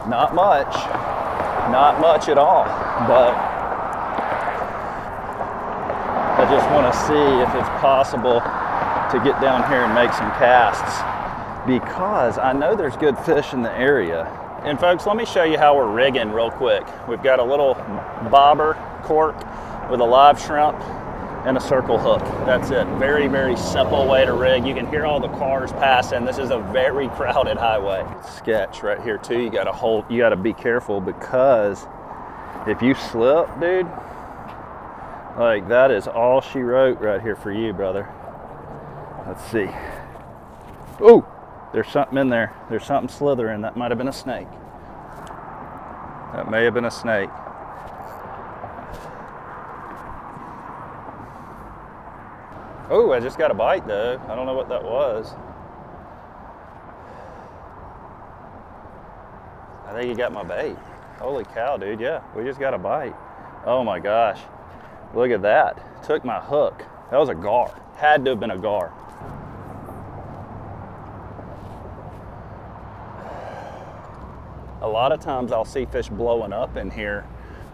Not much at all, but I just want to see if it's possible to get down here and make some casts, because I know there's good fish in the area. And folks, let me show you how we're rigging real quick. We've got a little bobber cork with a live shrimp and a circle hook. That's it. Very, very simple way to rig. You can hear all the cars passing. This is a very crowded highway. Sketch right here too. You gotta be careful, because if you slip, dude, like, that is all she wrote right here for you, brother. Let's see. Oh, there's something in there. There's something slithering. That might have been a snake. That may have been a snake. Oh, I just got a bite though. I don't know what that was. I think he got my bait. Holy cow, dude. Yeah, we just got a bite. Oh my gosh. Look at that. Took my hook. That was a gar. Had to have been a gar. A lot of times I'll see fish blowing up in here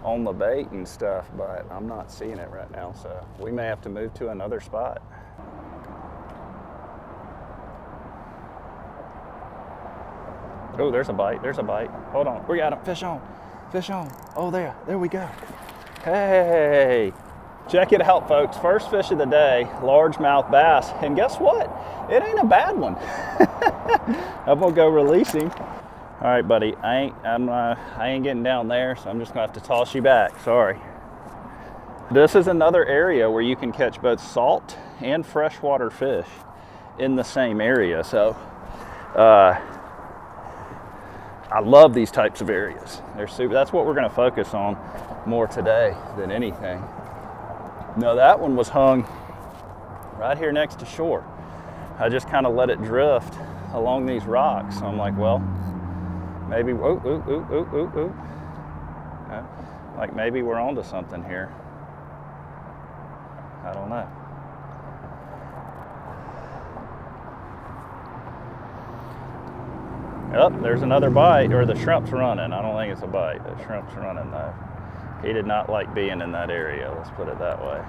on the bait and stuff, but I'm not seeing it right now, so we may have to move to another spot. Oh, there's a bite, there's a bite. Hold on, we got him, fish on, fish on. Oh, there we go. Hey, check it out, folks. First fish of the day, largemouth bass, and guess what? It ain't a bad one. I'm gonna go release him. All right, buddy, I ain't getting down there, so I'm just gonna have to toss you back, sorry. This is another area where you can catch both salt and freshwater fish in the same area. So I love these types of areas. They're super. That's what we're gonna focus on more today than anything. No, that one was hung right here next to shore. I just kind of let it drift along these rocks. So I'm like, well, Maybe, ooh, ooh, ooh, ooh, ooh, ooh. Like maybe we're onto something here. I don't know. Oh, there's another bite, or the shrimp's running. I don't think it's a bite. The shrimp's running though. He did not like being in that area, let's put it that way.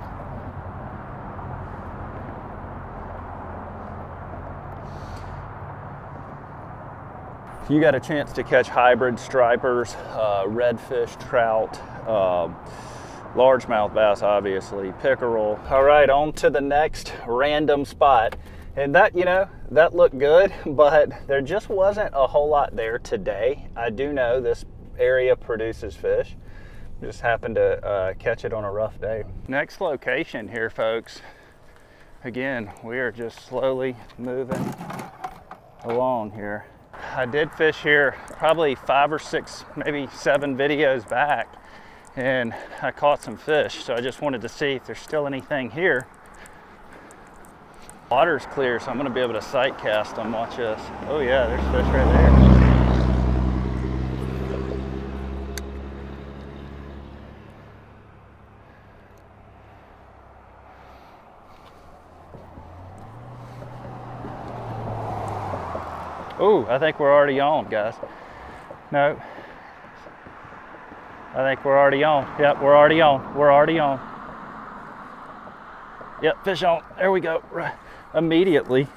If you got a chance to catch hybrid stripers, redfish, trout, largemouth bass, obviously, pickerel. All right, on to the next random spot. And that, you know, that looked good, but there just wasn't a whole lot there today. I do know this area produces fish. Just happened to catch it on a rough day. Next location here, folks. Again, we are just slowly moving along here. I did fish here probably 5 or 6, maybe 7 videos back, and I caught some fish. So I just wanted to see if there's still anything here. Water's clear, so I'm gonna be able to sight cast them. Watch this. Oh yeah, there's fish right there. Oh, I think we're already on, guys. No. I think we're already on. Yep, we're already on. We're already on. Yep, fish on. There we go. Right. Immediately.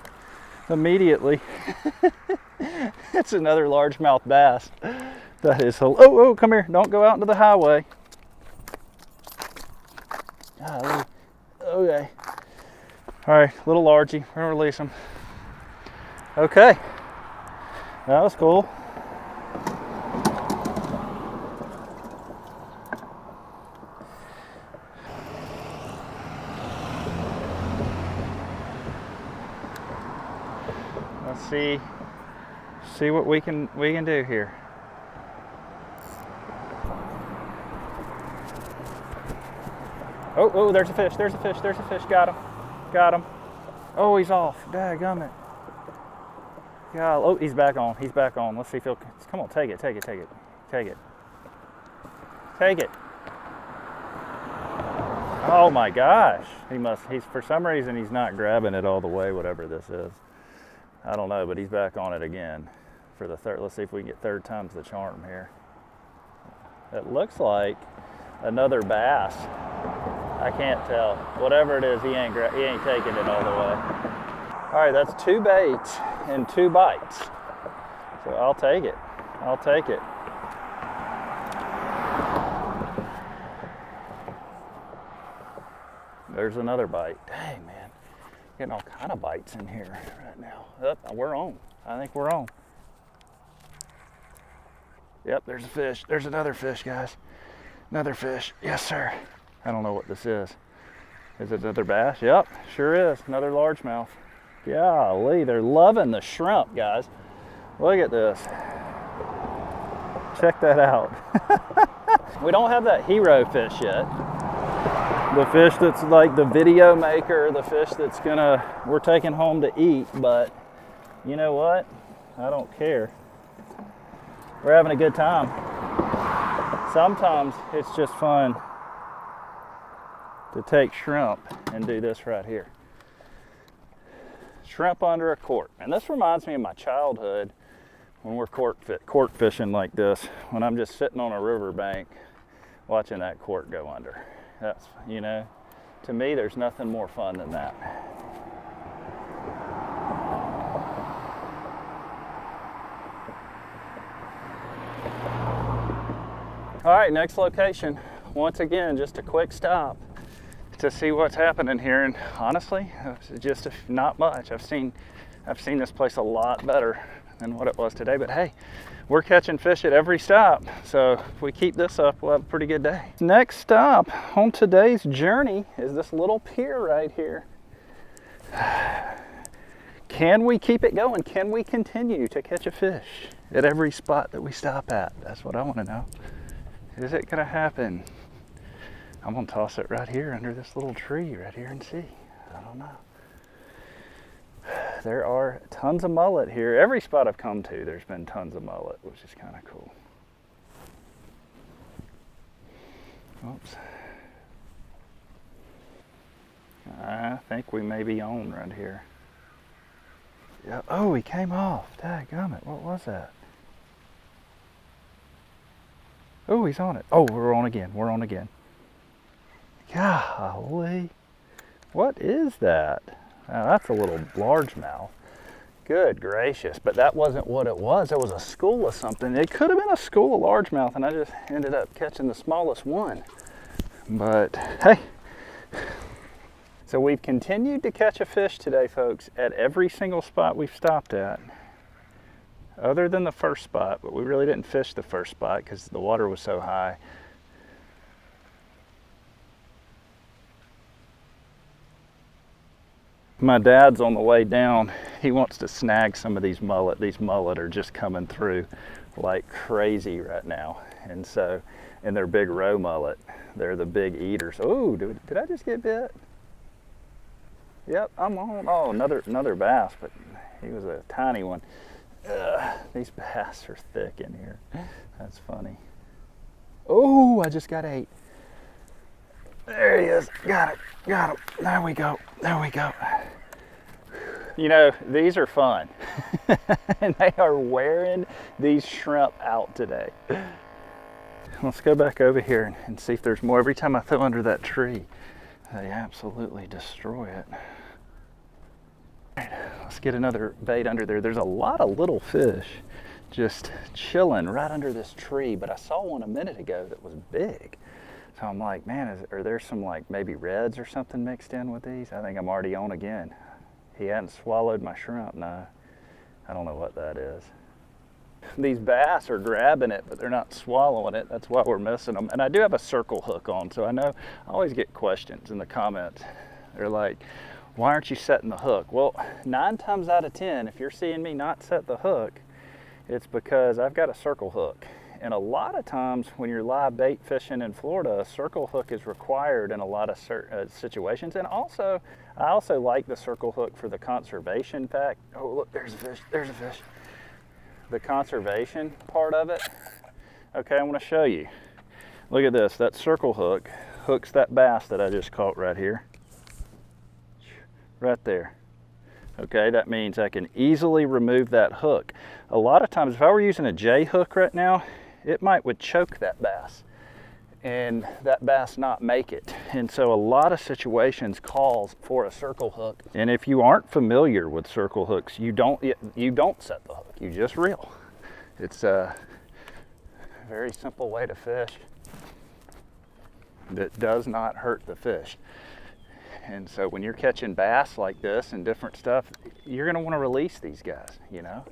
It's another largemouth bass. That is, oh, come here. Don't go out into the highway. Golly. Okay. All right, little largie. We're gonna release him. Okay. That was cool. Let's see what we can do here. Oh, there's a fish. Got him. Oh, he's off. Dadgummit. Yeah, oh, he's back on. Let's see if he'll, come on, take it. Oh my gosh. He's for some reason he's not grabbing it all the way, whatever this is. I don't know, but he's back on it again for the third. Let's see if we can get third time's the charm here. It looks like another bass. I can't tell. Whatever it is, he ain't taking it all the way. All right, that's 2 baits and 2 bites. So I'll take it. There's another bite. Dang, man. Getting all kind of bites in here right now. Oh, we're on. I think we're on. Yep, there's a fish. There's another fish, guys. Another fish. Yes, sir. I don't know what this is. Is it another bass? Yep, sure is. Another largemouth. Golly, they're loving the shrimp, guys. Look at this. Check that out. We don't have that hero fish yet. The fish that's like the video maker, the fish that's we're taking home to eat, but you know what? I don't care. We're having a good time. Sometimes it's just fun to take shrimp and do this right here. Shrimp under a cork. And this reminds me of my childhood when we're cork fishing like this, when I'm just sitting on a riverbank watching that cork go under. That's, you know, to me there's nothing more fun than that. All right, next location. Once again, just a quick stop to see what's happening here, and honestly, it's just not much. I've seen this place a lot better than what it was today, but hey, we're catching fish at every stop, so if we keep this up, we'll have a pretty good day. Next stop on today's journey is this little pier right here. Can we keep it going? Can we continue to catch a fish at every spot that we stop at? That's what I want to know. Is it gonna happen? I'm gonna toss it right here under this little tree right here and see. I don't know. there are tons of mullet here. Every spot I've come to, there's been tons of mullet, which is kind of cool. Oops. I think we may be on right here. Yeah. Oh, he came off. Dadgummit, what was that? Oh, he's on it. Oh, we're on again. We're on again. Golly. What is that? Oh, that's a little largemouth. Good gracious. But that wasn't what it was. It was a school of something. It could have been a school of largemouth, and I just ended up catching the smallest one. But hey. So we've continued to catch a fish today, folks, at every single spot we've stopped at. Other than the first spot, but we really didn't fish the first spot because the water was so high. My dad's on the way down. He wants to snag some of these mullet. These mullet are just coming through like crazy right now. And so, and they're big roe mullet. They're the big eaters. Oh, did I just get bit? Yep, I'm on. Oh, another bass, but he was a tiny one. These bass are thick in here. That's funny. Oh, I just got 8. There he is. Got him. There we go. You know, these are fun. And they are wearing these shrimp out today. Let's go back over here and see if there's more. Every time I throw under that tree, they absolutely destroy it. All right, let's get another bait under there. There's a lot of little fish just chilling right under this tree, but I saw one a minute ago that was big. So I'm like, man, are there some like maybe reds or something mixed in with these? I think I'm already on again. He hadn't swallowed my shrimp. No, I don't know what that is. These bass are grabbing it, but they're not swallowing it. That's why we're missing them. And I do have a circle hook on, so I know I always get questions in the comments. They're like, why aren't you setting the hook? Well, 9 times out of 10, if you're seeing me not set the hook, it's because I've got a circle hook. And a lot of times when you're live bait fishing in Florida, a circle hook is required in a lot of situations. And also, I also like the circle hook for the conservation fact. Oh, look, there's a fish. The conservation part of it. Okay, I want to show you. Look at this. That circle hook hooks that bass that I just caught right here. Right there. Okay, that means I can easily remove that hook. A lot of times, if I were using a J hook right now, it would choke that bass and that bass not make it. And so a lot of situations calls for a circle hook. And if you aren't familiar with circle hooks, you don't set the hook, you just reel. It's a very simple way to fish that does not hurt the fish. And so when you're catching bass like this and different stuff, you're gonna wanna release these guys, you know?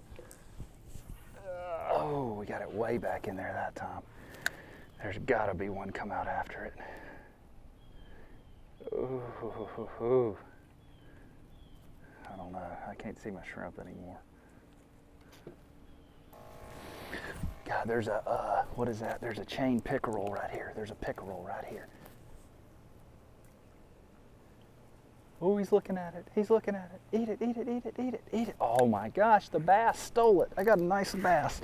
Oh, we got it way back in there that time. There's gotta be one come out after it. Ooh. I don't know, I can't see my shrimp anymore. God, there's a, what is that? There's a chain pickerel right here. There's a pickerel right here. Oh, he's looking at it. He's looking at it. Eat it, eat it, eat it, eat it, eat it. Oh my gosh, the bass stole it. I got a nice bass.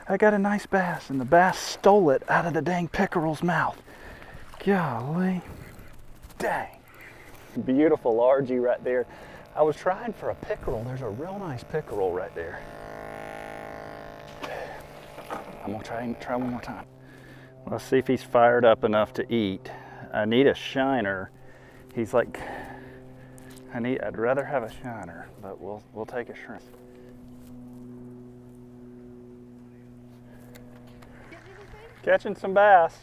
And the bass stole it out of the dang pickerel's mouth. Golly. Dang. Beautiful largie right there. I was trying for a pickerel. There's a real nice pickerel right there. I'm gonna try one more time. Let's see if he's fired up enough to eat. I need a shiner. He's like, I'd rather have a shiner, but we'll take a shrimp. Catching some bass.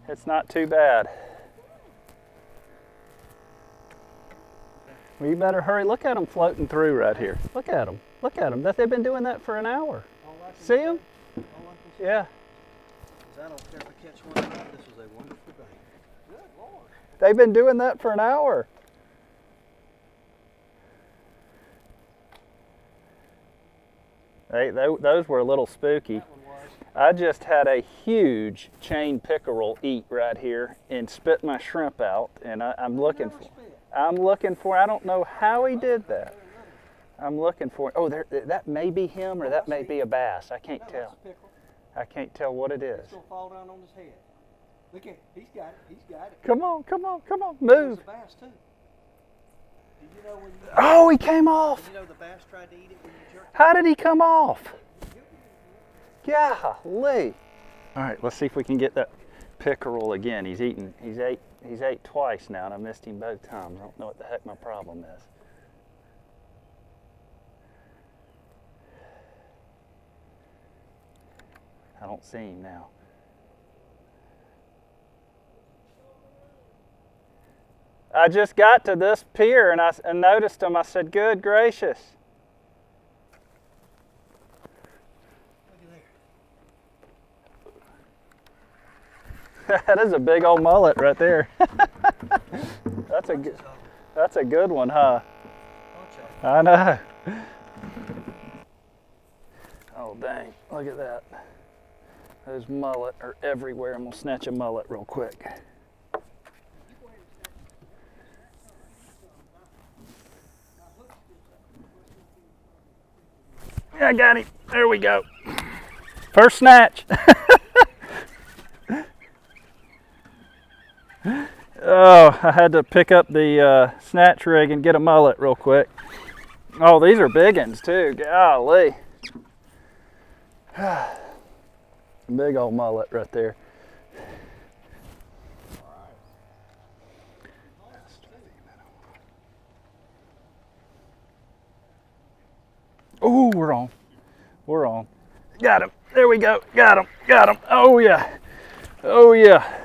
It's not too bad. Well, you better hurry. Look at them floating through right here. Look at them. Look at them. They've been doing that for an hour. See them? Yeah. I don't care if I catch one or not. This was a wonderful day. Good Lord. They've been doing that for an hour. Those were a little spooky. I just had a huge chain pickerel eat right here and spit my shrimp out, and I'm looking for. I don't know how he did that. I'm looking for, oh, there, that may be him or that may be a bass. I can't No, tell. that's a pickerel. I can't tell what it is. It's gonna fall down on his head. Look at, he's got it. He's got it. Come on, come on, come on, There's move. a bass too. Did you know when you? Oh, he came off. Did you know the bass tried to eat it when you jerked How did he come off? Golly. All right, let's see if we can get that pickerel again. He's ate twice now and I missed him both times. I don't know what the heck my problem is. I don't see him now. I just got to this pier and I noticed him. I said, good gracious. That is a big old mullet right there. That's a good one, huh? I know. Oh dang, look at that. Those mullet are everywhere. I'm gonna snatch a mullet real quick. I got him. There we go. First snatch. Oh, I had to pick up the snatch rig and get a mullet real quick. Oh, these are big ones too. Golly. Big old mullet right there. Oh, we're on. We're on. Got him. There we go. Got him. Got him. Oh, yeah. Oh, yeah.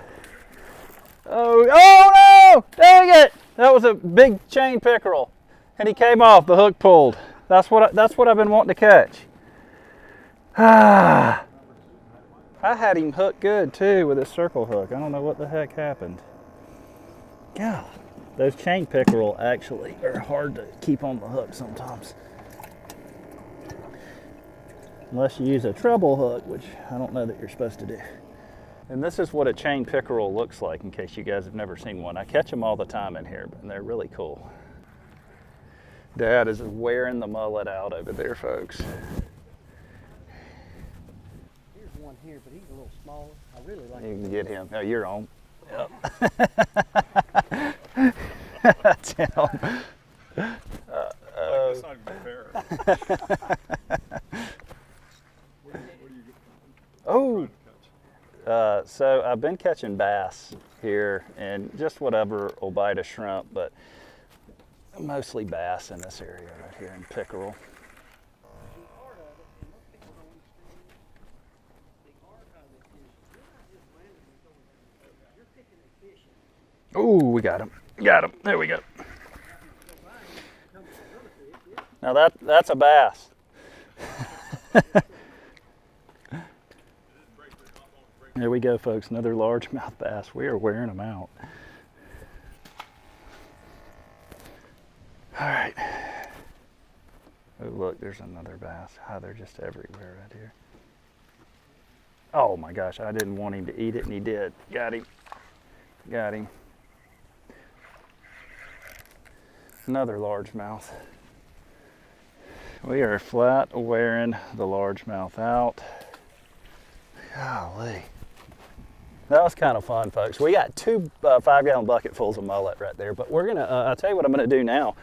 Oh no! Dang it! That was a big chain pickerel, and he came off. The hook pulled. That's what I've been wanting to catch. Ah, I had him hooked good too with a circle hook. I don't know what the heck happened. God, those chain pickerel actually are hard to keep on the hook sometimes, unless you use a treble hook, which I don't know that you're supposed to do. And this is what a chain pickerel looks like, in case you guys have never seen one. I catch them all the time in here, and they're really cool. Dad is wearing the mullet out over there, folks. Here's one here, but he's a little smaller. I really like You him. can get him. Oh, you're on. Yep. That's him. That's not even fair. Oh. So I've been catching bass here and just whatever will bite a shrimp, but mostly bass in this area right here and pickerel. Oh, we got him. Got him. There we go. Now that's a bass. There we go, folks. Another largemouth bass. We are wearing them out. All right. Oh, look, there's another bass. Oh, they're just everywhere right here. Oh my gosh, I didn't want him to eat it, and he did. Got him. Got him. Another largemouth. We are flat wearing the largemouth out. Golly. That was kind of fun, folks. We got two 5-gallon bucketfuls of mullet right there, but we're gonna, I'll tell you what I'm gonna do now.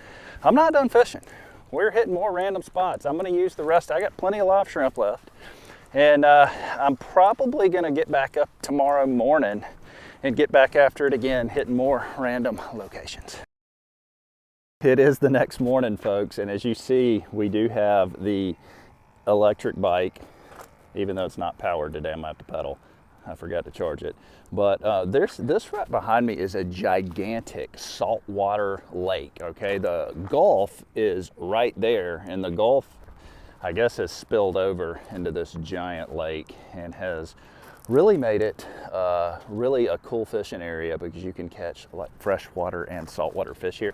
I'm not done fishing. We're hitting more random spots. I'm gonna use the rest. I got plenty of live shrimp left. And I'm probably gonna get back up tomorrow morning and get back after it again, hitting more random locations. It is the next morning, folks, and as you see, we do have the electric bike, even though it's not powered today. I'm gonna have to pedal. I forgot to charge it. But this right behind me is a gigantic saltwater lake, okay? The Gulf is right there, and the Gulf, I guess, has spilled over into this giant lake and has really made it really a cool fishing area because you can catch like freshwater and saltwater fish here.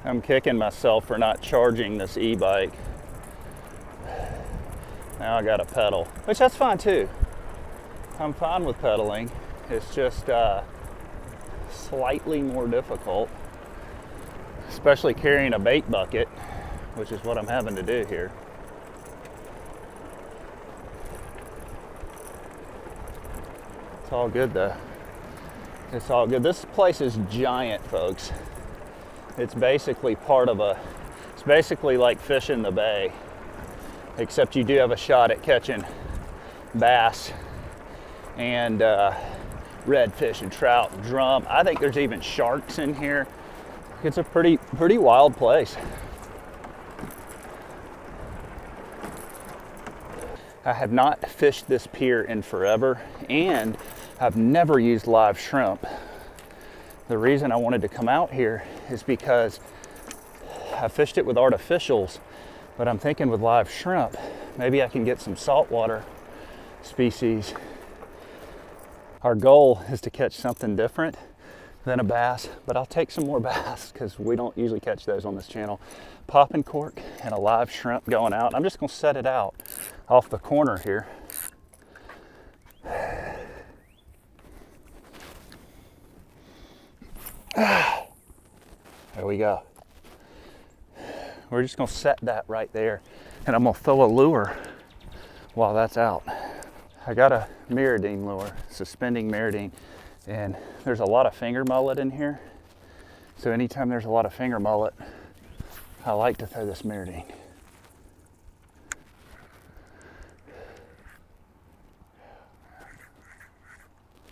I'm kicking myself for not charging this e-bike. Now I gotta pedal, which that's fine too. I'm fine with pedaling. It's just slightly more difficult especially carrying a bait bucket, which is what I'm having to do here. It's all good though. It's all good. This place is giant, folks. It's basically it's basically like fishing the bay, except you do have a shot at catching bass and redfish and trout and drum. I think there's even sharks in here. It's a pretty wild place. I have not fished this pier in forever, and I've never used live shrimp. The reason I wanted to come out here is because I fished it with artificials, but I'm thinking with live shrimp, maybe I can get some saltwater species. Our goal is to catch something different than a bass, but I'll take some more bass because we don't usually catch those on this channel. Popping cork and a live shrimp going out. I'm just gonna set it out off the corner here. There we go. We're just gonna set that right there, and I'm gonna throw a lure while that's out. I got a Meridine lure, suspending Meridine, and there's a lot of finger mullet in here. So anytime there's a lot of finger mullet, I like to throw this Meridine.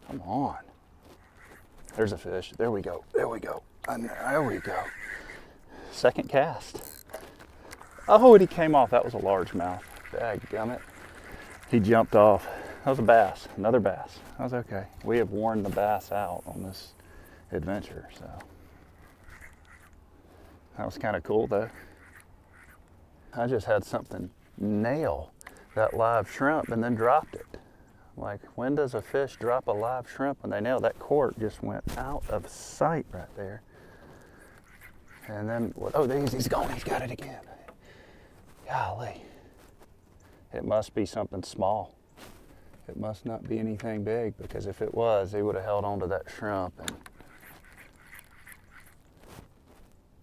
Come on. There's a fish. There we go. There we go. And there we go. Second cast. Oh, and he came off. That was a largemouth. Dadgummit. He jumped off. That was a bass. Another bass. That was okay. We have worn the bass out on this adventure, so. That was kind of cool, though. I just had something nail that live shrimp and then dropped it. Like, when does a fish drop a live shrimp when they nail? That cork just went out of sight right there. And then, oh, he's gone. He's got it again. Golly. It must be something small. It must not be anything big, because if it was, he would have held on to that shrimp. And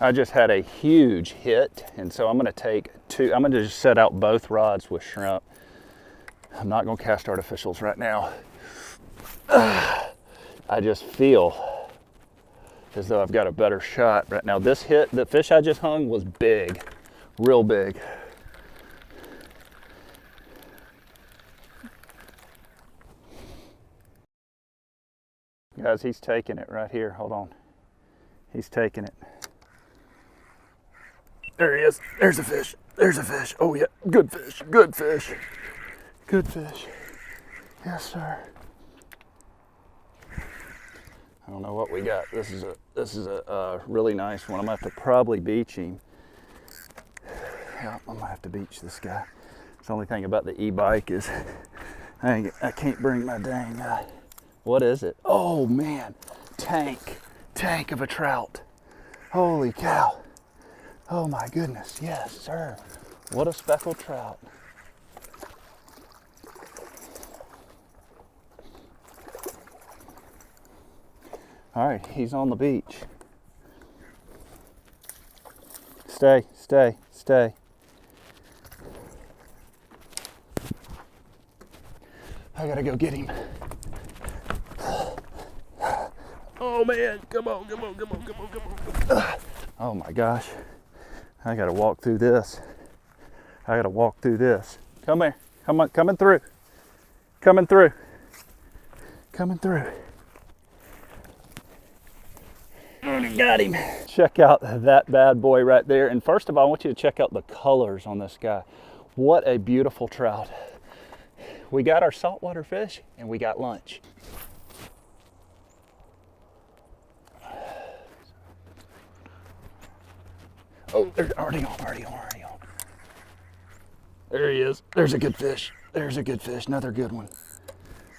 I just had a huge hit, and so I'm going to take I'm going to just set out both rods with shrimp. I'm not going to cast artificials right now. I just feel as though I've got a better shot right now. This hit, the fish I just hung was big, real big. Guys, he's taking it right here. Hold on. He's taking it. There he is. There's a fish. There's a fish. Oh yeah, good fish. Good fish. Good fish. Yes, sir. I don't know what we got. This is a really nice one. I'm gonna have to probably beach him. Yeah, I'm gonna have to beach this guy. The only thing about the e-bike is I can't bring my dang. What is it? Oh man, tank of a trout. Holy cow. Oh my goodness, yes sir. What a speckled trout. All right, he's on the beach. Stay, stay, stay. I gotta go get him. Oh man, come on, come on, come on, come on, come on. Oh my gosh, I gotta walk through this. I gotta walk through this. Come here, come on, coming through. Coming through. Coming through. Got him. Check out that bad boy right there. And first of all, I want you to check out the colors on this guy. What a beautiful trout. We got our saltwater fish and we got lunch. Oh, there's already on. There he is. There's a good fish. There's a good fish. Another good one.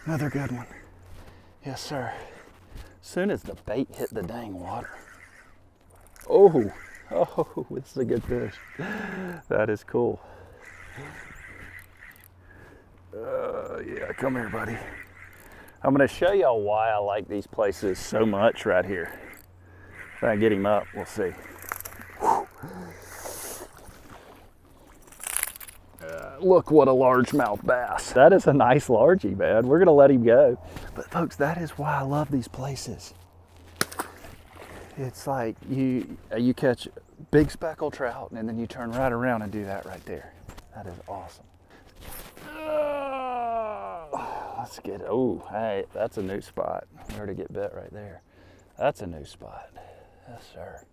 Another good one. Yes, sir. As soon as the bait hit the dang water. Oh, this is a good fish. That is cool. Yeah, come here, buddy. I'm gonna show y'all why I like these places so much right here. If I can get him up, we'll see. Look what a largemouth bass. That is a nice largie, man. We're gonna let him go. But folks, that is why I love these places. It's like you catch big speckled trout and then you turn right around and do that right there. That is awesome. Let's get, oh, hey, that's a new spot. Where to get bit right there. That's a new spot. Yes, sir.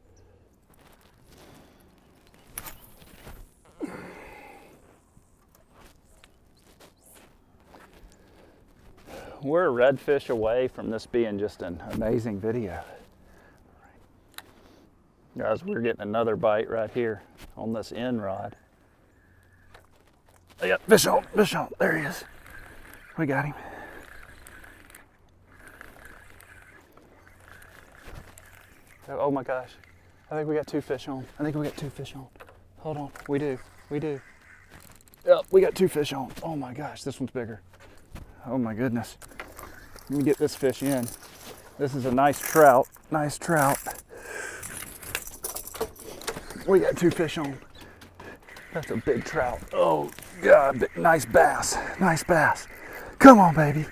We're a redfish away from this being just an amazing video. Guys, we're getting another bite right here on this end rod. Oh, yeah, fish on, there he is. We got him. Oh my gosh, I think we got 2 fish on. Hold on, we do. Yep, we got 2 fish on. Oh my gosh, this one's bigger. Oh my goodness. Let me get this fish in. This is a nice trout, We got 2 fish on. That's a big trout. Oh God, nice bass. Come on, baby.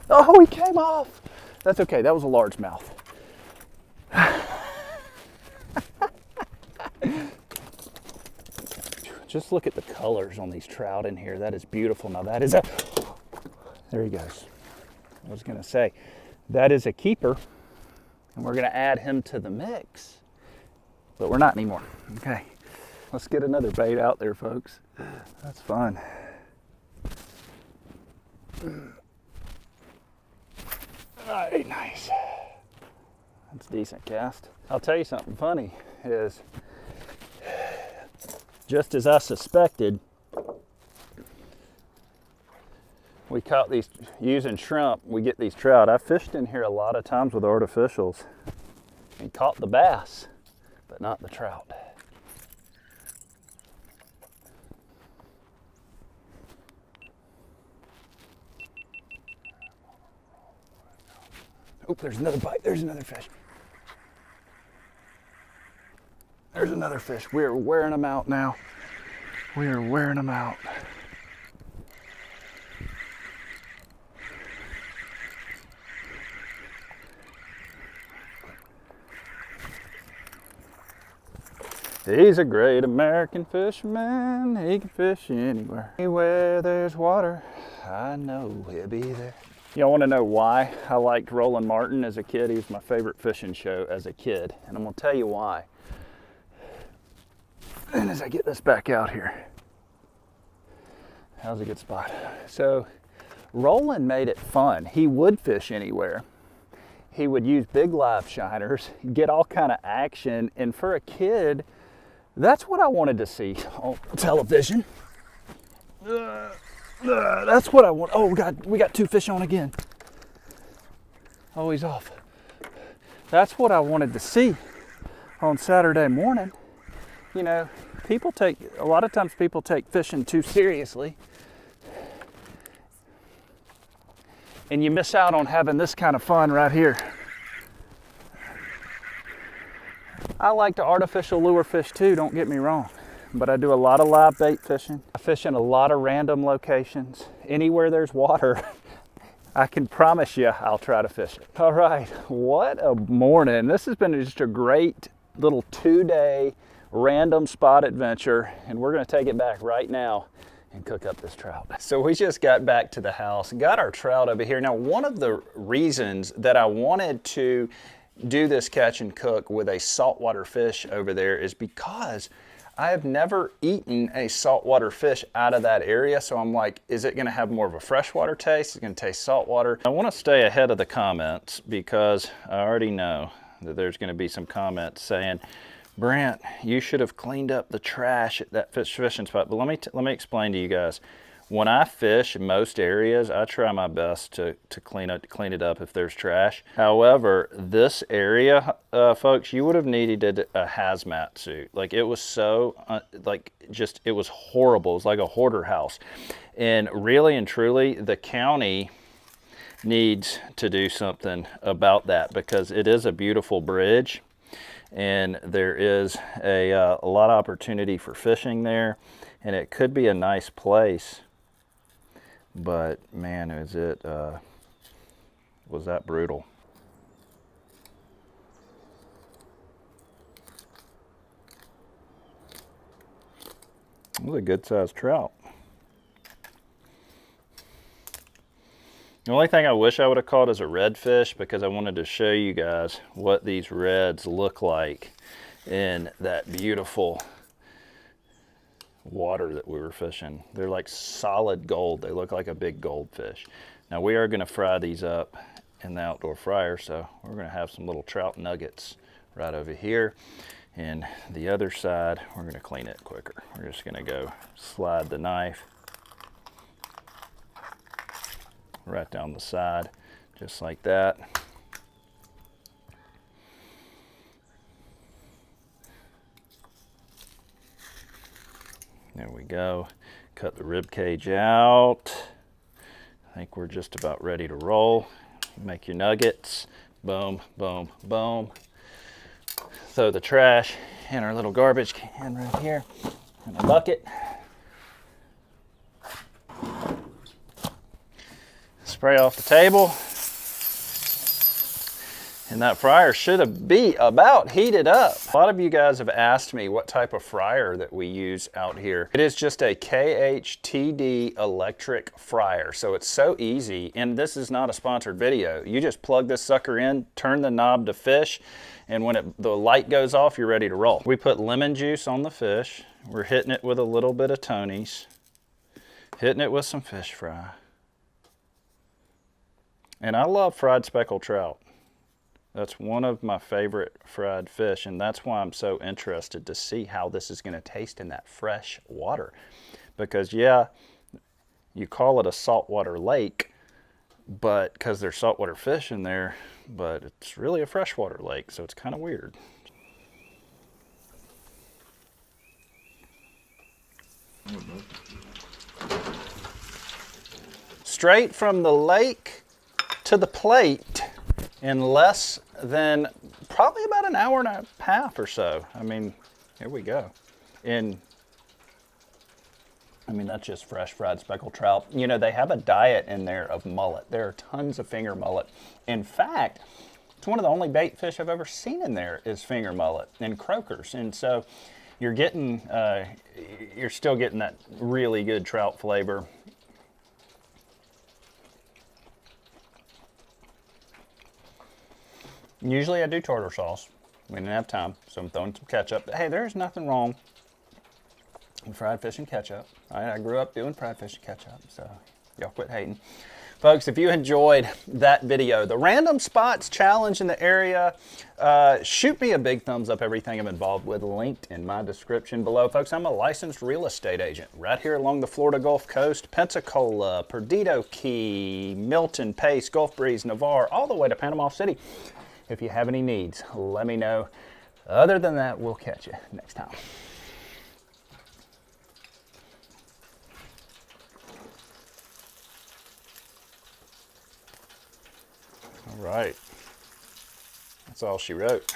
Oh, he came off. That's okay, that was a largemouth. Just look at the colors on these trout in here. That is beautiful. Now that is a, there he goes. I was gonna say, that is a keeper, and we're gonna add him to the mix, but we're not anymore. Okay, let's get another bait out there, folks. That's fun. All right, nice. That's a decent cast. I'll tell you something funny is, just as I suspected, we caught these using shrimp. We get these trout. I fished in here a lot of times with artificials and caught the bass, but not the trout. Oh, there's another bite. There's another fish. There's another fish. We are wearing them out now. We are wearing them out. He's a great American fisherman. He can fish anywhere. Anywhere there's water, I know he'll be there. Y'all want to know why I liked Roland Martin as a kid? He was my favorite fishing show as a kid, and I'm going to tell you why. And as I get this back out here, how's a good spot? So Roland made it fun. He would fish anywhere. He would use big live shiners, get all kind of action, and for a kid, that's what I wanted to see on television. That's what I want. Oh God, we got 2 fish on again. Oh, he's off. That's what I wanted to see on Saturday morning. You know, a lot of times people take fishing too seriously. And you miss out on having this kind of fun right here. I like to artificial lure fish too, don't get me wrong. But I do a lot of live bait fishing. I fish in a lot of random locations. Anywhere there's water, I can promise you I'll try to fish it. All right, what a morning. This has been just a great little 2-day random spot adventure, and we're gonna take it back right now and cook up this trout. So we just got back to the house, got our trout over here. Now, one of the reasons that I wanted to do this catch and cook with a saltwater fish over there is because I have never eaten a saltwater fish out of that area, so I'm like, is it gonna have more of a freshwater taste? Is it gonna taste saltwater? I wanna stay ahead of the comments because I already know that there's gonna be some comments saying, Brant, you should have cleaned up the trash at that fishing spot. But let me explain to you guys. When I fish in most areas, I try my best to clean it up if there's trash. However, this area, folks, you would have needed a hazmat suit. Like, it was so, it was horrible. It was like a hoarder house. And really and truly, the county needs to do something about that because it is a beautiful bridge. and there is a lot of opportunity for fishing there, and it could be a nice place. But man, was that brutal. It was a good sized trout. The only thing I wish I would have caught is a redfish, because I wanted to show you guys what these reds look like in that beautiful water that we were fishing. They're like solid gold. They look like a big goldfish. Now we are going to fry these up in the outdoor fryer, so we're going to have some little trout nuggets right over here. And the other side, we're going to clean it quicker. We're just going to go slide the knife right down the side, just like that. There we go. Cut the rib cage out. I think we're just about ready to roll. Make your nuggets. Boom, boom, boom. Throw the trash in our little garbage can right here in a bucket. Spray off the table. And that fryer should be about heated up. A lot of you guys have asked me what type of fryer that we use out here. It is just a KHTD electric fryer. So it's so easy, and this is not a sponsored video. You just plug this sucker in, turn the knob to fish, and when the light goes off, you're ready to roll. We put lemon juice on the fish. We're hitting it with a little bit of Tony's, hitting it with some fish fry. And I love fried speckled trout. That's one of my favorite fried fish, and that's why I'm so interested to see how this is going to taste in that fresh water. Because yeah, you call it a saltwater lake, but because there's saltwater fish in there, but it's really a freshwater lake, so it's kind of weird. Straight from the lake to the plate in less than probably about an hour and a half or so. I mean, here we go. And I mean, that's just fresh fried speckled trout. You know, they have a diet in there of mullet. There are tons of finger mullet. In fact, it's one of the only bait fish I've ever seen in there is finger mullet and croakers. And so you're getting, you're still getting that really good trout flavor. Usually I do tartar sauce. We didn't have time, so I'm throwing some ketchup. Hey, there's nothing wrong with fried fish and ketchup. I grew up doing fried fish and ketchup, so y'all quit hating. Folks, if you enjoyed that video, the Random Spots Challenge in the area, shoot me a big thumbs up. Everything I'm involved with linked in my description below. Folks, I'm a licensed real estate agent right here along the Florida Gulf Coast, Pensacola, Perdido Key, Milton, Pace, Gulf Breeze, Navarre, all the way to Panama City. If you have any needs, let me know. Other than that, we'll catch you next time. All right. That's all she wrote.